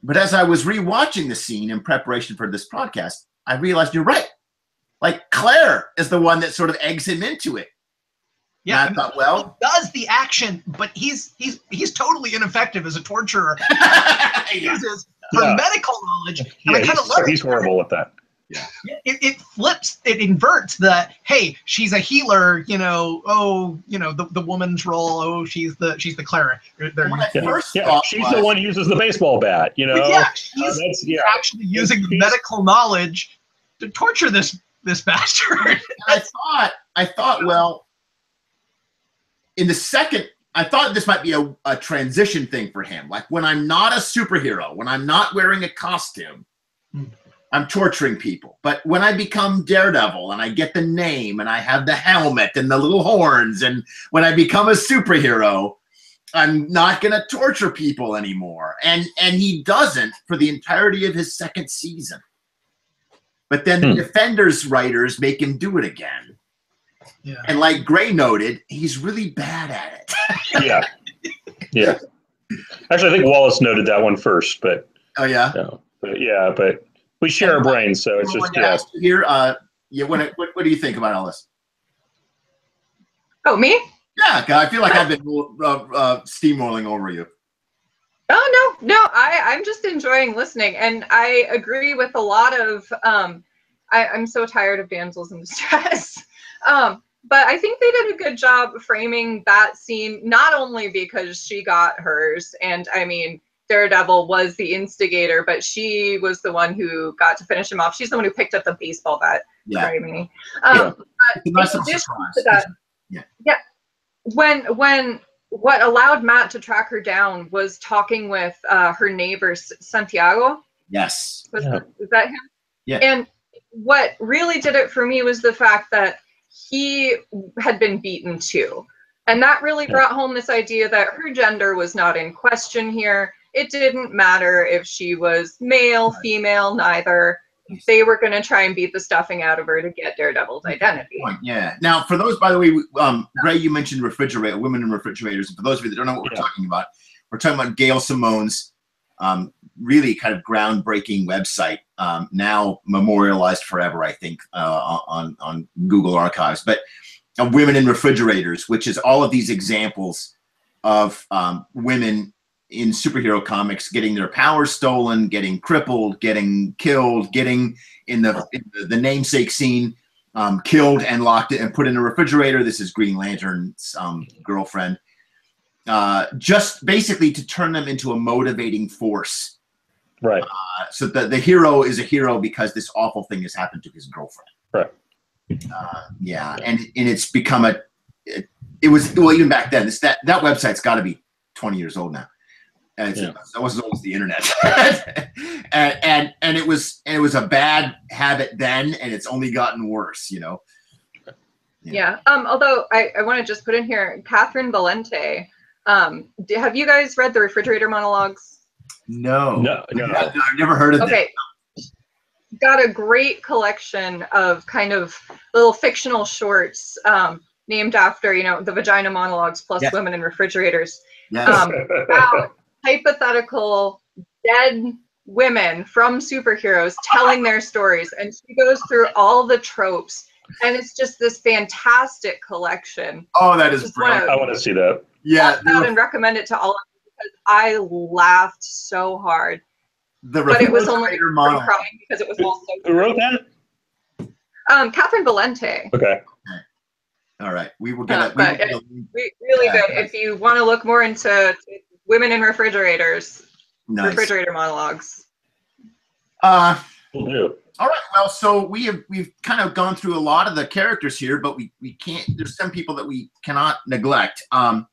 But as I was rewatching the scene in preparation for this podcast, I realized you're right. Like Claire is the one that sort of eggs him into it. Yeah, and I thought, well, he does the action, but he's totally ineffective as a torturer. He uses her medical knowledge, and I kind of love it. He's horrible with that. Yeah, it flips, it inverts the, hey, she's a healer, you know, the woman's role, she's the cleric. She's the one who uses the baseball bat, you know. But yeah, she's actually using the medical knowledge to torture this bastard. I thought, well, in the second, I thought this might be a transition thing for him. Like when I'm not a superhero, when I'm not wearing a costume, I'm torturing people. But when I become Daredevil and I get the name and I have the helmet and the little horns, and when I become a superhero, I'm not going to torture people anymore. And he doesn't for the entirety of his second season. But then the Defenders writers make him do it again. Yeah. And like Gray noted, he's really bad at it. Yeah. Actually, I think Wallace noted that one first, but. Oh, yeah? But we share our brains, so it's just, Here, what do you think about all this? Oh, me? Yeah, because I feel like I've been steamrolling over you. Oh, no, I'm just enjoying listening, and I agree with a lot of, I'm so tired of damsels in distress. But I think they did a good job framing that scene, not only because she got hers, and I mean, Daredevil was the instigator, but she was the one who got to finish him off. She's the one who picked up the baseball bat. Yeah. When what allowed Matt to track her down was talking with her neighbor Santiago. Yes. Is that him? Yeah. And what really did it for me was the fact that he had been beaten too. And that really brought home this idea that her gender was not in question here. It didn't matter if she was male, female, neither. They were going to try and beat the stuffing out of her to get Daredevil's identity. Yeah. Now, for those, by the way, Ray, you mentioned women in refrigerators. And for those of you that don't know what we're talking about Gail Simone's really kind of groundbreaking website, now memorialized forever, I think, on Google Archives. But Women in Refrigerators, which is all of these examples of women in superhero comics getting their powers stolen, getting crippled, getting killed, getting in the namesake scene, killed and locked and put in a refrigerator. This is Green Lantern's girlfriend. Just basically to turn them into a motivating force. Right. So the hero is a hero because this awful thing has happened to his girlfriend. Right. And it's become even back then, that website's got to be 20 years old now. And that was as old as the internet. and it was a bad habit then, and it's only gotten worse, you know. Yeah. Although I want to just put in here, Catherine Valente. Have you guys read the Refrigerator Monologues? No. I've never heard of it. Okay. Got a great collection of kind of little fictional shorts named after, the Vagina Monologues plus Women in Refrigerators. Yes. About hypothetical dead women from superheroes telling their stories. And she goes through all the tropes And it's just this fantastic collection. Oh, that is brilliant. I want to see that. Yeah. And recommend it to all of you because I laughed so hard. But it was only crying because it was all so Who wrote that? Catherine Valente. Okay. All right. We will get it. Really good. If you want to look more into women in refrigerators, nice. Refrigerator Monologues. Will do. All right. Well, so we've kind of gone through a lot of the characters here, but we can't. There's some people that we cannot neglect. I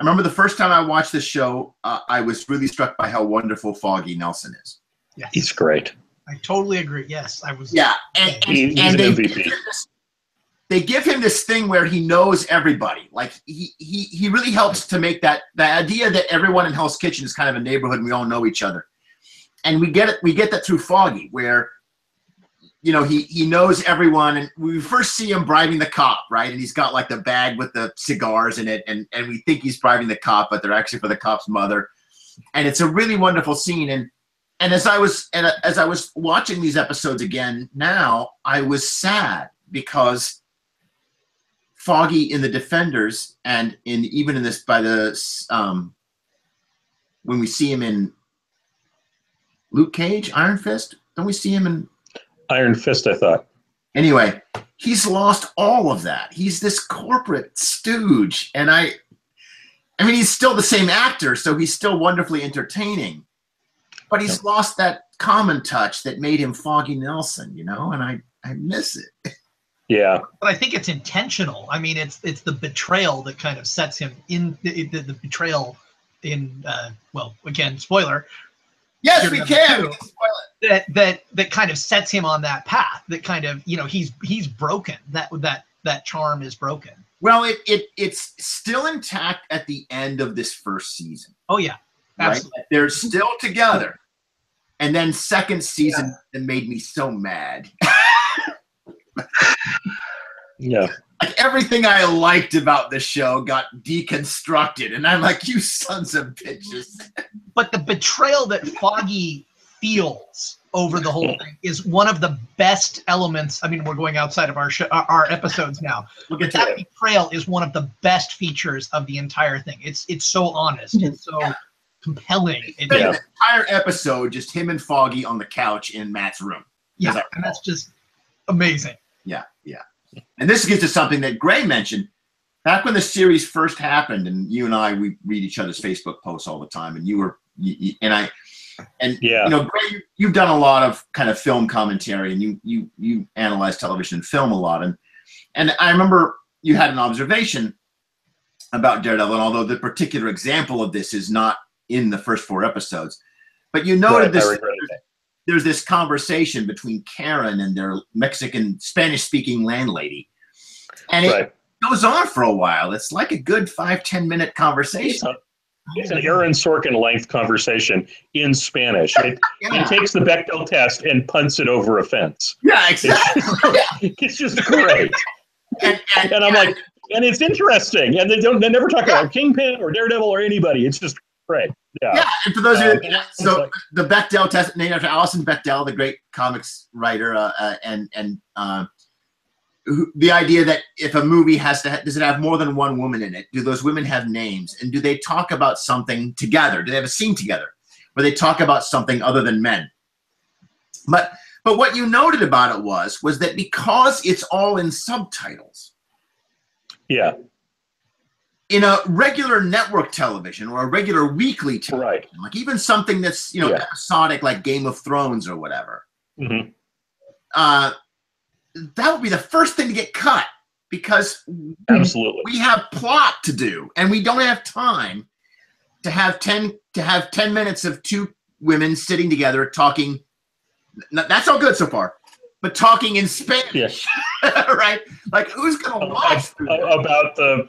remember the first time I watched this show, I was really struck by how wonderful Foggy Nelson is. Yes. He's great. I totally agree. Yes, I was. Yeah, he's an MVP. They give him this thing where he knows everybody. Like he really helps to make the idea that everyone in Hell's Kitchen is kind of a neighborhood and we all know each other. And we get that through Foggy, where he knows everyone, and we first see him bribing the cop, right? And he's got like the bag with the cigars in it, and we think he's bribing the cop, but they're actually for the cop's mother. And it's a really wonderful scene. And as I was watching these episodes again now, I was sad because Foggy in the Defenders and even in this when we see him in Luke Cage, Iron Fist, don't we see him in Iron Fist, I thought. Anyway, he's lost all of that. He's this corporate stooge, and I mean he's still the same actor, so he's still wonderfully entertaining. But he's lost that common touch that made him Foggy Nelson, and I miss it. Yeah. But I think it's intentional. I mean, it's the betrayal that kind of sets him in the betrayal in again, spoiler. Yes, we can. That kind of sets him on that path. That kind of he's broken. That charm is broken. Well, it's still intact at the end of this first season. Oh yeah. Absolutely. Right? They're still together. And then second season, it made me so mad. Yeah. Like everything I liked about the show got deconstructed. And I'm like, you sons of bitches. But the betrayal that Foggy feels over the whole thing is one of the best elements. I mean, we're going outside of our episodes now. We'll get to that betrayal is one of the best features of the entire thing. It's so honest. It's so compelling. The entire episode, just him and Foggy on the couch in Matt's room. Yeah, and that's just amazing. Yeah. And this gets to something that Gray mentioned. Back when the series first happened, and you and I, we read each other's Facebook posts all the time, and Gray, you've done a lot of kind of film commentary, and you analyze television and film a lot, and I remember you had an observation about Daredevil, and although the particular example of this is not in the first 4 episodes, but you noted there's this conversation between Karen and their Mexican Spanish-speaking landlady, and it goes on for a while. It's like a good 5-10 minute conversation. It's an Aaron Sorkin length conversation in Spanish. He takes the Bechdel test and punts it over a fence. Yeah, exactly. It's just great. and I'm like, and it's interesting. And they never talk about Kingpin or Daredevil or anybody. It's just great. Yeah. And for those of you, so the Bechdel test, named after Alison Bechdel, the great comics writer, the idea that if a movie does it have more than one woman in it? Do those women have names? And do they talk about something together? Do they have a scene together where they talk about something other than men? But what you noted about it was that because it's all in subtitles. Yeah. In a regular network television or a regular weekly television, like even something that's episodic like Game of Thrones or whatever, that would be the first thing to get cut because absolutely we have plot to do and we don't have time to have 10 minutes of 2 women sitting together talking. That's all good so far, but talking in Spanish, right? Like who's gonna watch about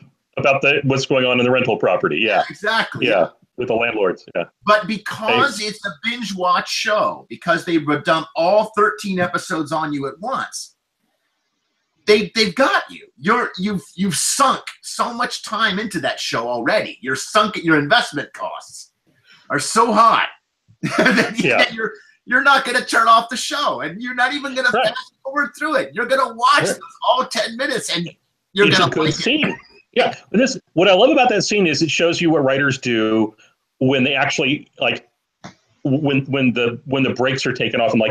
what's going on in the rental property? Yeah, exactly. Yeah, with the landlords. Yeah, but because it's a binge watch show, because they dump all 13 episodes on you at once, they've got you. You've sunk so much time into that show already. Your investment costs are so high that you're not going to turn off the show, and you're not even going to fast forward through it. You're going to watch this all 10 minutes, and you're going to like scene. Yeah, what I love about that scene is it shows you what writers do when they actually like when the brakes are taken off and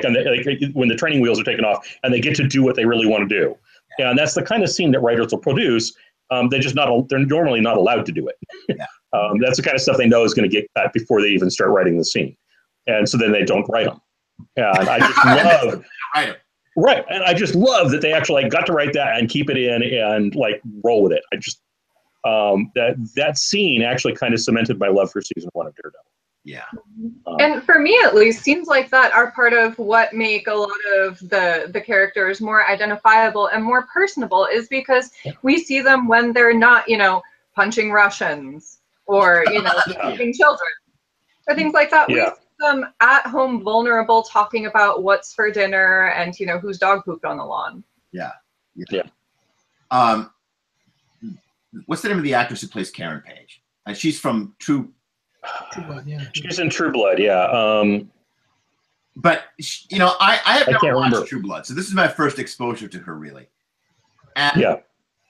when the training wheels are taken off and they get to do what they really want to do. Yeah. And that's the kind of scene that writers will produce. They're normally not allowed to do it. Yeah. That's the kind of stuff they know is going to get cut before they even start writing the scene. And so then they don't write them. And I just love right. And I just love that they actually like, got to write that and keep it in and like roll with it. I just that scene actually kind of cemented my love for season 1 of Daredevil. Yeah. And for me, at least, scenes like that are part of what make a lot of the characters more identifiable and more personable, is because we see them when they're not, punching Russians or, saving children or things like that. Yeah. We see them at home, vulnerable, talking about what's for dinner and, whose dog pooped on the lawn. Yeah. Yeah. What's the name of the actress who plays Karen Page? She's from True Blood, yeah. She's in True Blood, yeah. But I have never watched remember. True Blood, so this is my first exposure to her, really. And, Yeah.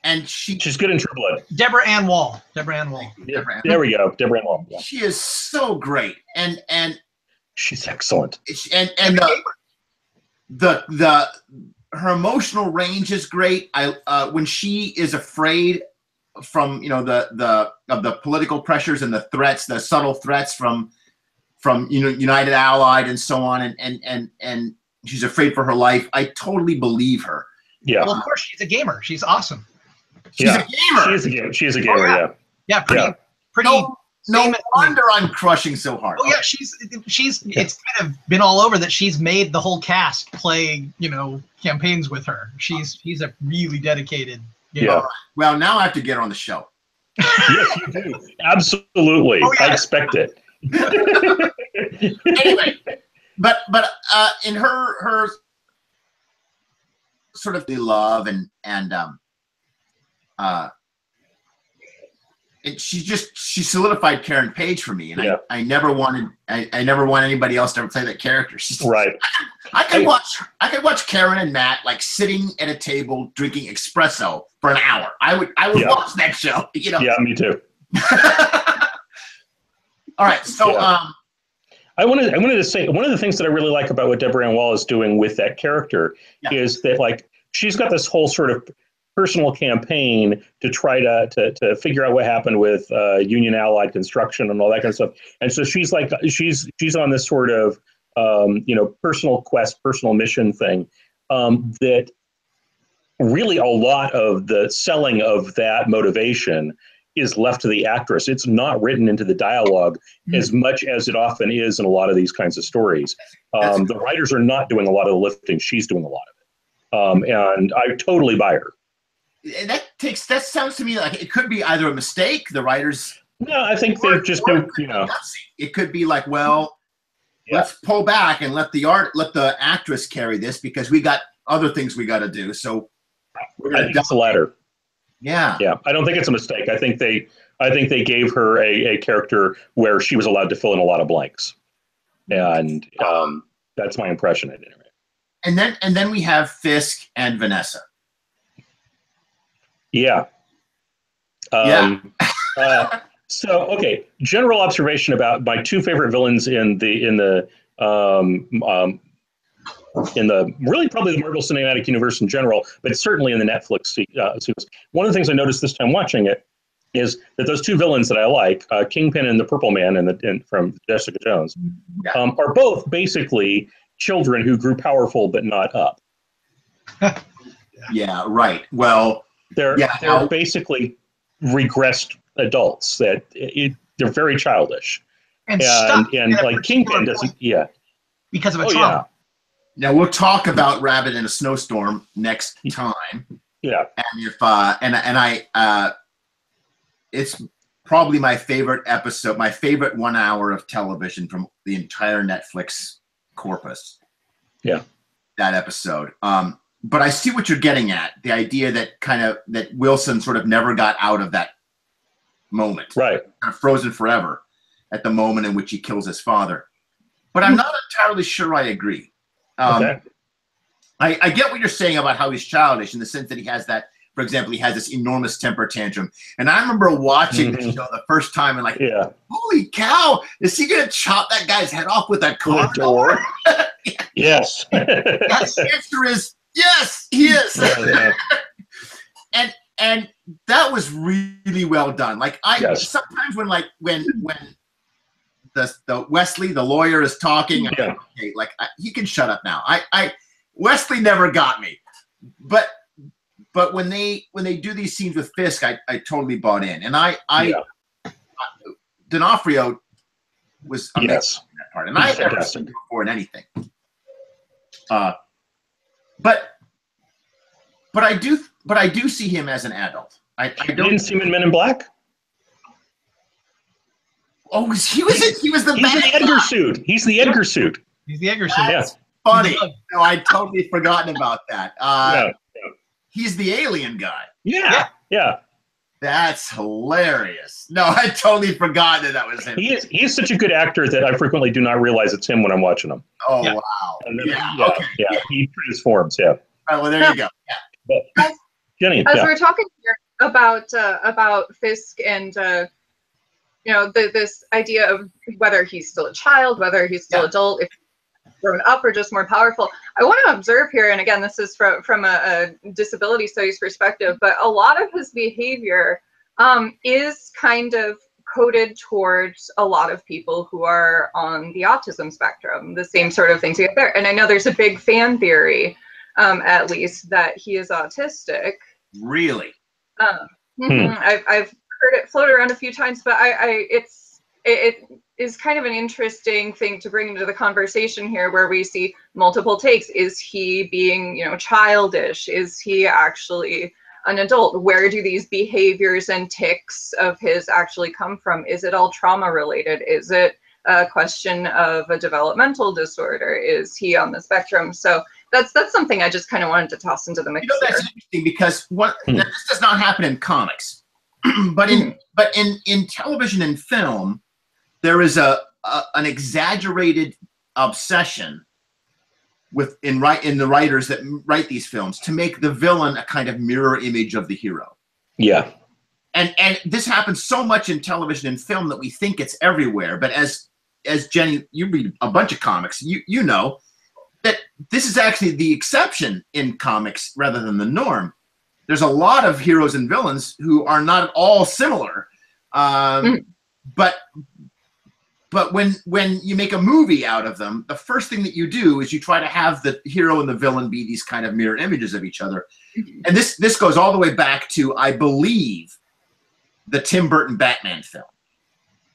And she's good in True Blood. Deborah Ann Wall. There we go. Deborah Ann Wall. Yeah. She is so great, and She's excellent. And her emotional range is great. When she is afraid from the political pressures and the threats, the subtle threats from United Allied and so on, and she's afraid for her life. I totally believe her. Yeah. Well, of course, she's a gamer. She's awesome. She's a gamer. She is a gamer. Oh, yeah. Yeah. Pretty. No wonder I'm crushing so hard. Oh yeah, she's it's kind of been all over that she's made the whole cast play, campaigns with her. She's a really dedicated gamer. Yeah. Well, now I have to get her on the show. Yes, you do. Absolutely. Oh, yeah. I expect it. Anyway, but in her sort of love and she solidified Karen Page for me, and I never want anybody else to ever play that character. She's right. I could watch Karen and Matt like sitting at a table drinking espresso for an hour. I would watch that show. Yeah, me too. All right, so I wanted to say one of the things that I really like about what Deborah Ann Wall is doing with that character is that like she's got this whole sort of personal campaign to try to figure out what happened with Union Allied construction and all that kind of stuff. And so she's like she's on this sort of personal quest, personal mission thing that really a lot of the selling of that motivation is left to the actress. It's not written into the dialogue as much as it often is in a lot of these kinds of stories. The writers are not doing a lot of the lifting. She's doing a lot of it. And I totally buy her. And that sounds to me like it could be either a mistake, the writers. No, I think they've just been, It could be like, let's pull back and let the actress carry this because we got other things we got to do. So I think it's the latter. Yeah. Yeah. I don't think it's a mistake. I think they gave her a character where she was allowed to fill in a lot of blanks. And that's my impression at any rate. And then we have Fisk and Vanessa. Yeah. So, okay. General observation about my two favorite villains in the really probably the Marvel Cinematic Universe in general, but certainly in the Netflix series. One of the things I noticed this time watching it is that those two villains that I like, Kingpin and the Purple Man from Jessica Jones, are both basically children who grew powerful but not up. Yeah, right. Well, they're basically regressed adults that they're very childish. And like Kingpin doesn't, because of a trauma. Yeah. Now we'll talk about Rabbit in a Snowstorm next time. Yeah. And if it's probably my favorite episode, my favorite 1 hour of television from the entire Netflix corpus. Yeah. That episode. But I see what you're getting at. The idea that Wilson sort of never got out of that moment. Right. Kind of frozen forever at the moment in which he kills his father. but I'm not entirely sure I agree. Okay. I get what you're saying about how he's childish in the sense that he has that, for example, he has this enormous temper tantrum. And I remember watching the show the first time and like, holy cow, is he going to chop that guy's head off with that car door? Yes. Yes. The answer is yes, he is. And that was really well done. Like sometimes when the Wesley, the lawyer, is talking, I'm like, okay, like he can shut up now. Wesley never got me, but when they do these scenes with Fisk, I totally bought in, and D'Onofrio was amazing in that part, and I have never seen him before in anything. But I do see him as an adult. I didn't see him in Men in Black. Oh, he was the He's the Edgar suit. He's the Edgar suit. He's the Edgar suit. That's funny. No, I'd totally forgotten about that. He's the alien guy. Yeah. That's hilarious. No, I'd totally forgotten that was him. He is such a good actor that I frequently do not realize it's him when I'm watching him. Oh, wow. Then, he transforms, All right, well, there you go. Yeah. But, Jenny, as we're talking here about Fisk and this idea of whether he's still a child, whether he's still adult, if he's grown up or just more powerful. I want to observe here, and again, this is from a disability studies perspective, but a lot of his behavior is kind of coded towards a lot of people who are on the autism spectrum, the same sort of things you get there. And I know there's a big fan theory, at least, that he is autistic. Really? I've heard it float around a few times, but it is kind of an interesting thing to bring into the conversation here, where we see multiple takes. Is he being, childish? Is he actually an adult? Where do these behaviors and tics of his actually come from? Is it all trauma related? Is it a question of a developmental disorder? Is he on the spectrum? So that's something I just kind of wanted to toss into the mix. That's interesting, because this does not happen in comics, but in television and film, there is an exaggerated obsession in the writers that write these films to make the villain a kind of mirror image of the hero. Yeah. And this happens so much in television and film that we think it's everywhere. But as Jenny, you read a bunch of comics, you know that this is actually the exception in comics rather than the norm. There's a lot of heroes and villains who are not at all similar. But when you make a movie out of them, the first thing that you do is you try to have the hero and the villain be these kind of mirror images of each other. And this goes all the way back to, I believe, the Tim Burton Batman film,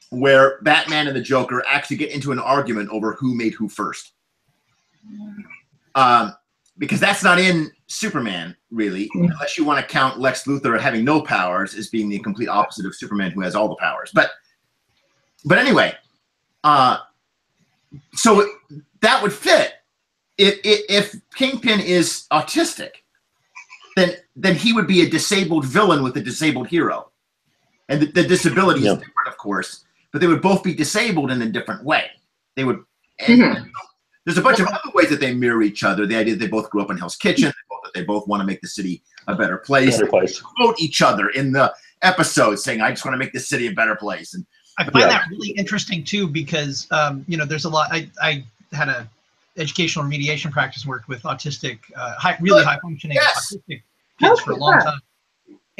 where Batman and the Joker actually get into an argument over who made who first. Because that's not in Superman, really, unless you want to count Lex Luthor having no powers as being the complete opposite of Superman, who has all the powers. But anyway, so that would fit. If Kingpin is autistic, then he would be a disabled villain with a disabled hero. And the disability is different, of course, but they would both be disabled in a different way. They would. There's a bunch of other ways that they mirror each other. The idea that they both grew up in Hell's Kitchen, that they both want to make the city a better place. They quote each other in the episode, saying, "I just want to make this city a better place." And I find that really interesting too, because there's a lot. I had a educational remediation practice, worked with autistic, really high functioning autistic kids for a long time.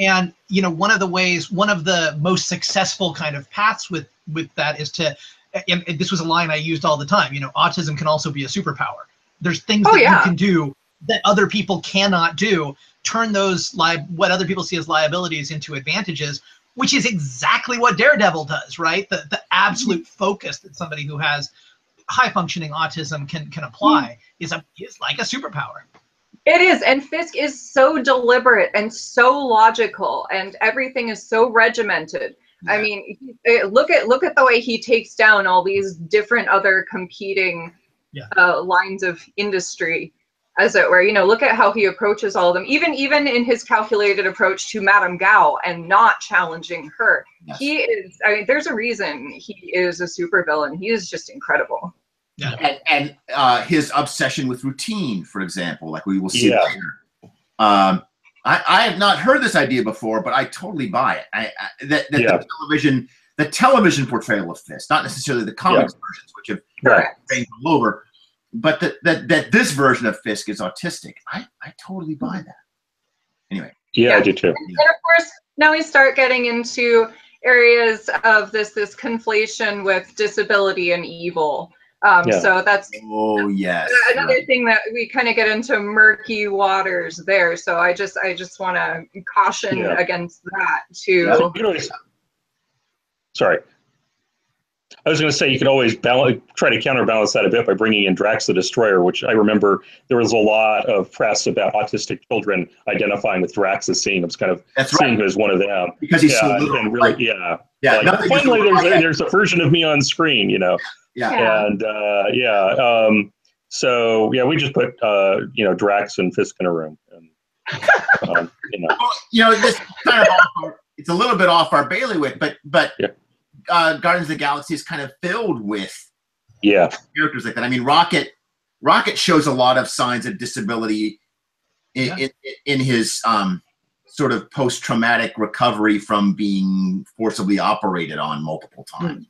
And one of the most successful kind of paths with that is to, and this was a line I used all the time, autism can also be a superpower. There's things that you can do that other people cannot do. Turn those what other people see as liabilities into advantages, which is exactly what Daredevil does, right? The absolute focus that somebody who has high functioning autism can apply is like a superpower. It is, and Fisk is so deliberate and so logical, and everything is so regimented. Yeah. I mean, look at the way he takes down all these different other competing lines of industry, as it were. Look at how he approaches all of them, even in his calculated approach to Madame Gao and not challenging her. Yes. He is. I mean, there's a reason he is a supervillain. He is just incredible. And his obsession with routine, for example, like we will see later. I have not heard this idea before, but I totally buy it. The television portrayal of Fisk, not necessarily the comics versions, which have changed all over, but that this version of Fisk is autistic. I totally buy that. Anyway. Yeah, I do too. And of course, now we start getting into areas of this conflation with disability and evil. So that's another thing that we kind of get into murky waters there. So I just want to caution against that too. Sorry. I was going to say you can always try to counterbalance that a bit by bringing in Drax the Destroyer, which I remember there was a lot of press about autistic children identifying with Drax as seeing him as kind of seeing him as one of them. Because he's so little. And really, like, finally, there's a version of me on screen, you know. And so we just put Drax and Fisk in a room, and this kind of it's a little bit off our bailiwick, but Guardians of the Galaxy is kind of filled with characters like that. I mean, Rocket shows a lot of signs of disability in his sort of post-traumatic recovery from being forcibly operated on multiple times,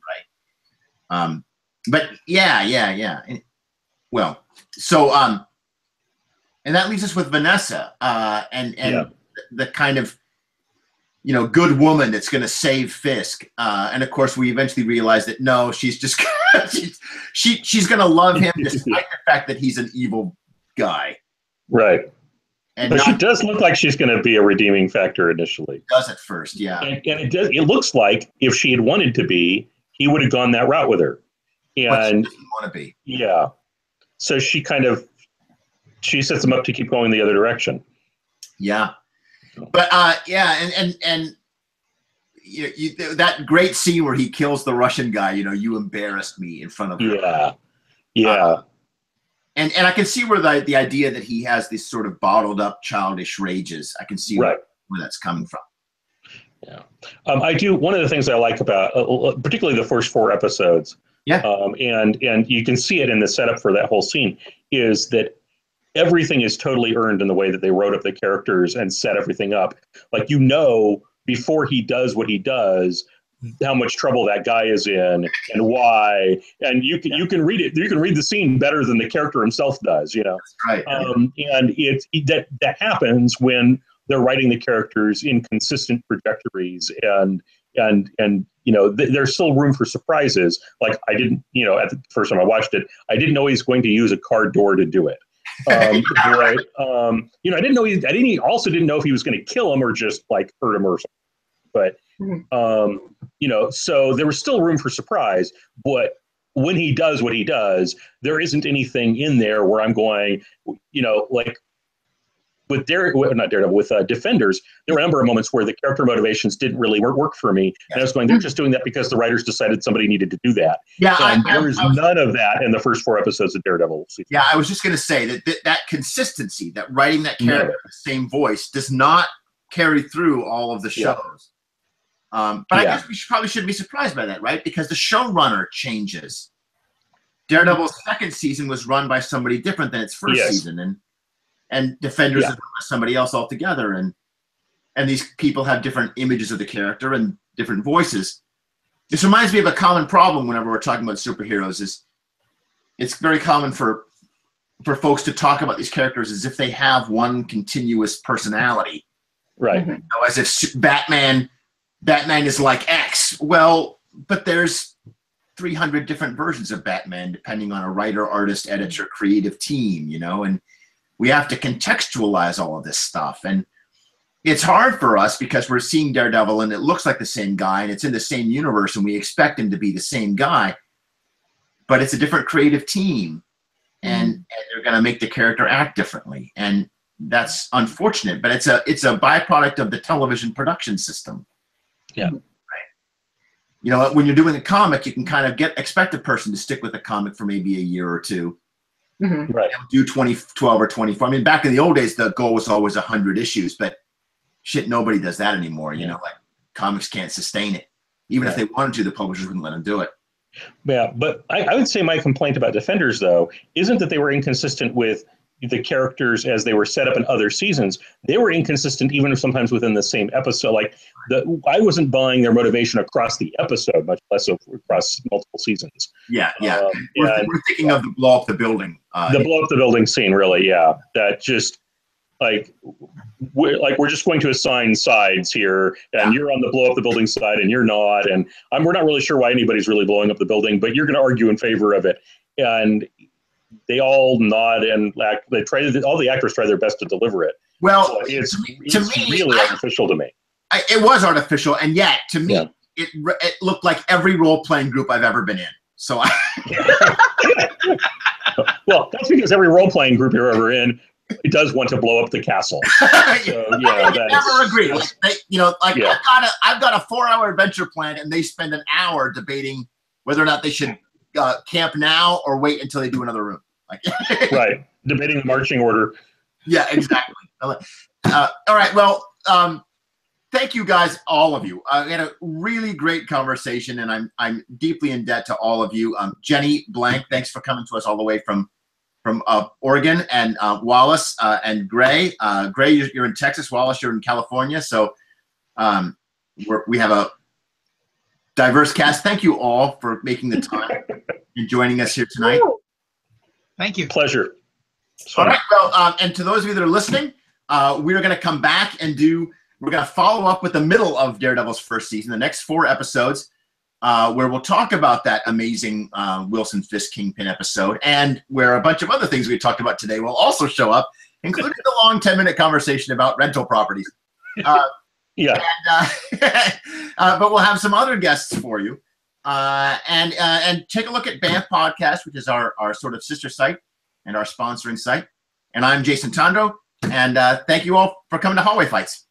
right? But well, so and that leaves us with Vanessa and the kind of good woman that's going to save Fisk, and of course we eventually realize that no, she's just she's going to love him despite the fact that he's an evil guy, right? But she does look like she's going to be a redeeming factor initially. Does at first, and it looks like if she had wanted to be, he would have gone that route with her, and but she didn't want to be. So she sets him up to keep going the other direction. But and that great scene where he kills the Russian guy, you embarrassed me in front of her. And I can see where the idea that he has this sort of bottled up childish rages, I can see where that's coming from. I do. One of the things I like about particularly the first 4 episodes, and you can see it in the setup for that whole scene, is that everything is totally earned in the way that they wrote up the characters and set everything up. Like, before he does what he does, how much trouble that guy is in and why. And you can read it. You can read the scene better than the character himself does, That's right. And that happens when they're writing the characters in consistent trajectories and there's still room for surprises. Like, I didn't, at the first time I watched it, I didn't know he was going to use a car door to do it. Right. I didn't know. I also didn't know if he was going to kill him or just like hurt him or something. But so there was still room for surprise. But when he does what he does, there isn't anything in there where I'm going, like with Defenders, there were a number of moments where the character motivations didn't really work for me. And I was going, they're just doing that because the writers decided somebody needed to do that. And there was none of that in the first 4 episodes of Daredevil. I was just going to say that consistency, that writing that character with the same voice does not carry through all of the shows. But I guess we probably shouldn't be surprised by that, right? Because the showrunner changes. Daredevil's second season was run by somebody different than its first season, and Defenders is run by somebody else altogether, and these people have different images of the character and different voices. This reminds me of a common problem whenever we're talking about superheroes. Is it's very common for folks to talk about these characters as if they have one continuous personality, right? As if Batman is like X. Well, but there's 300 different versions of Batman depending on a writer, artist, editor, creative team, and we have to contextualize all of this stuff. And it's hard for us because we're seeing Daredevil and it looks like the same guy and it's in the same universe and we expect him to be the same guy, but it's a different creative team and they're going to make the character act differently. And that's unfortunate, but it's a byproduct of the television production system. Right. When you're doing a comic, you can kind of expect a person to stick with a comic for maybe a year or two. Right. Do 12 or 24. I mean, back in the old days, the goal was always 100 issues, but shit, nobody does that anymore. Like comics can't sustain it. Even if they wanted to, the publishers wouldn't let them do it. Yeah, but I would say my complaint about Defenders, though, isn't that they were inconsistent with the characters as they were set up in other seasons. They were inconsistent even sometimes within the same episode. Like, I wasn't buying their motivation across the episode, much less across multiple seasons. Yeah. We're thinking of the blow up the building. The blow up the building scene, really, yeah. That just, we're just going to assign sides here, and you're on the blow up the building side, and you're not, and we're not really sure why anybody's really blowing up the building, but you're going to argue in favor of it, and they all nod and act. All the actors try their best to deliver it. Well, so it's to me, really artificial to me. It was artificial, and yet to me, it looked like every role playing group I've ever been in. So, well, that's because every role playing group you're ever in, it does want to blow up the castle. So, I never agree. I've got a 4-hour adventure plan, and they spend an hour debating whether or not they should camp now or wait until they do another room. Right, debating the marching order. Yeah, exactly. All right. Well, thank you guys, all of you. We had a really great conversation, and I'm deeply in debt to all of you. Jenny Blenk, thanks for coming to us all the way from Oregon, and Wallace and Gray. Gray, you're in Texas. Wallace, you're in California. So we have a diverse cast. Thank you all for making the time and joining us here tonight. Thank you. Pleasure. All right. Well, and to those of you that are listening, we're going to come back and we're going to follow up with the middle of Daredevil's first season, the next 4 episodes, where we'll talk about that amazing Wilson Fisk Kingpin episode, and where a bunch of other things we talked about today will also show up, including the long 10-minute conversation about rental properties. Yeah. But we'll have some other guests for you. And take a look at Banff Podcast, which is our sort of sister site and our sponsoring site. And I'm Jason Tondro, and thank you all for coming to Hallway Fights.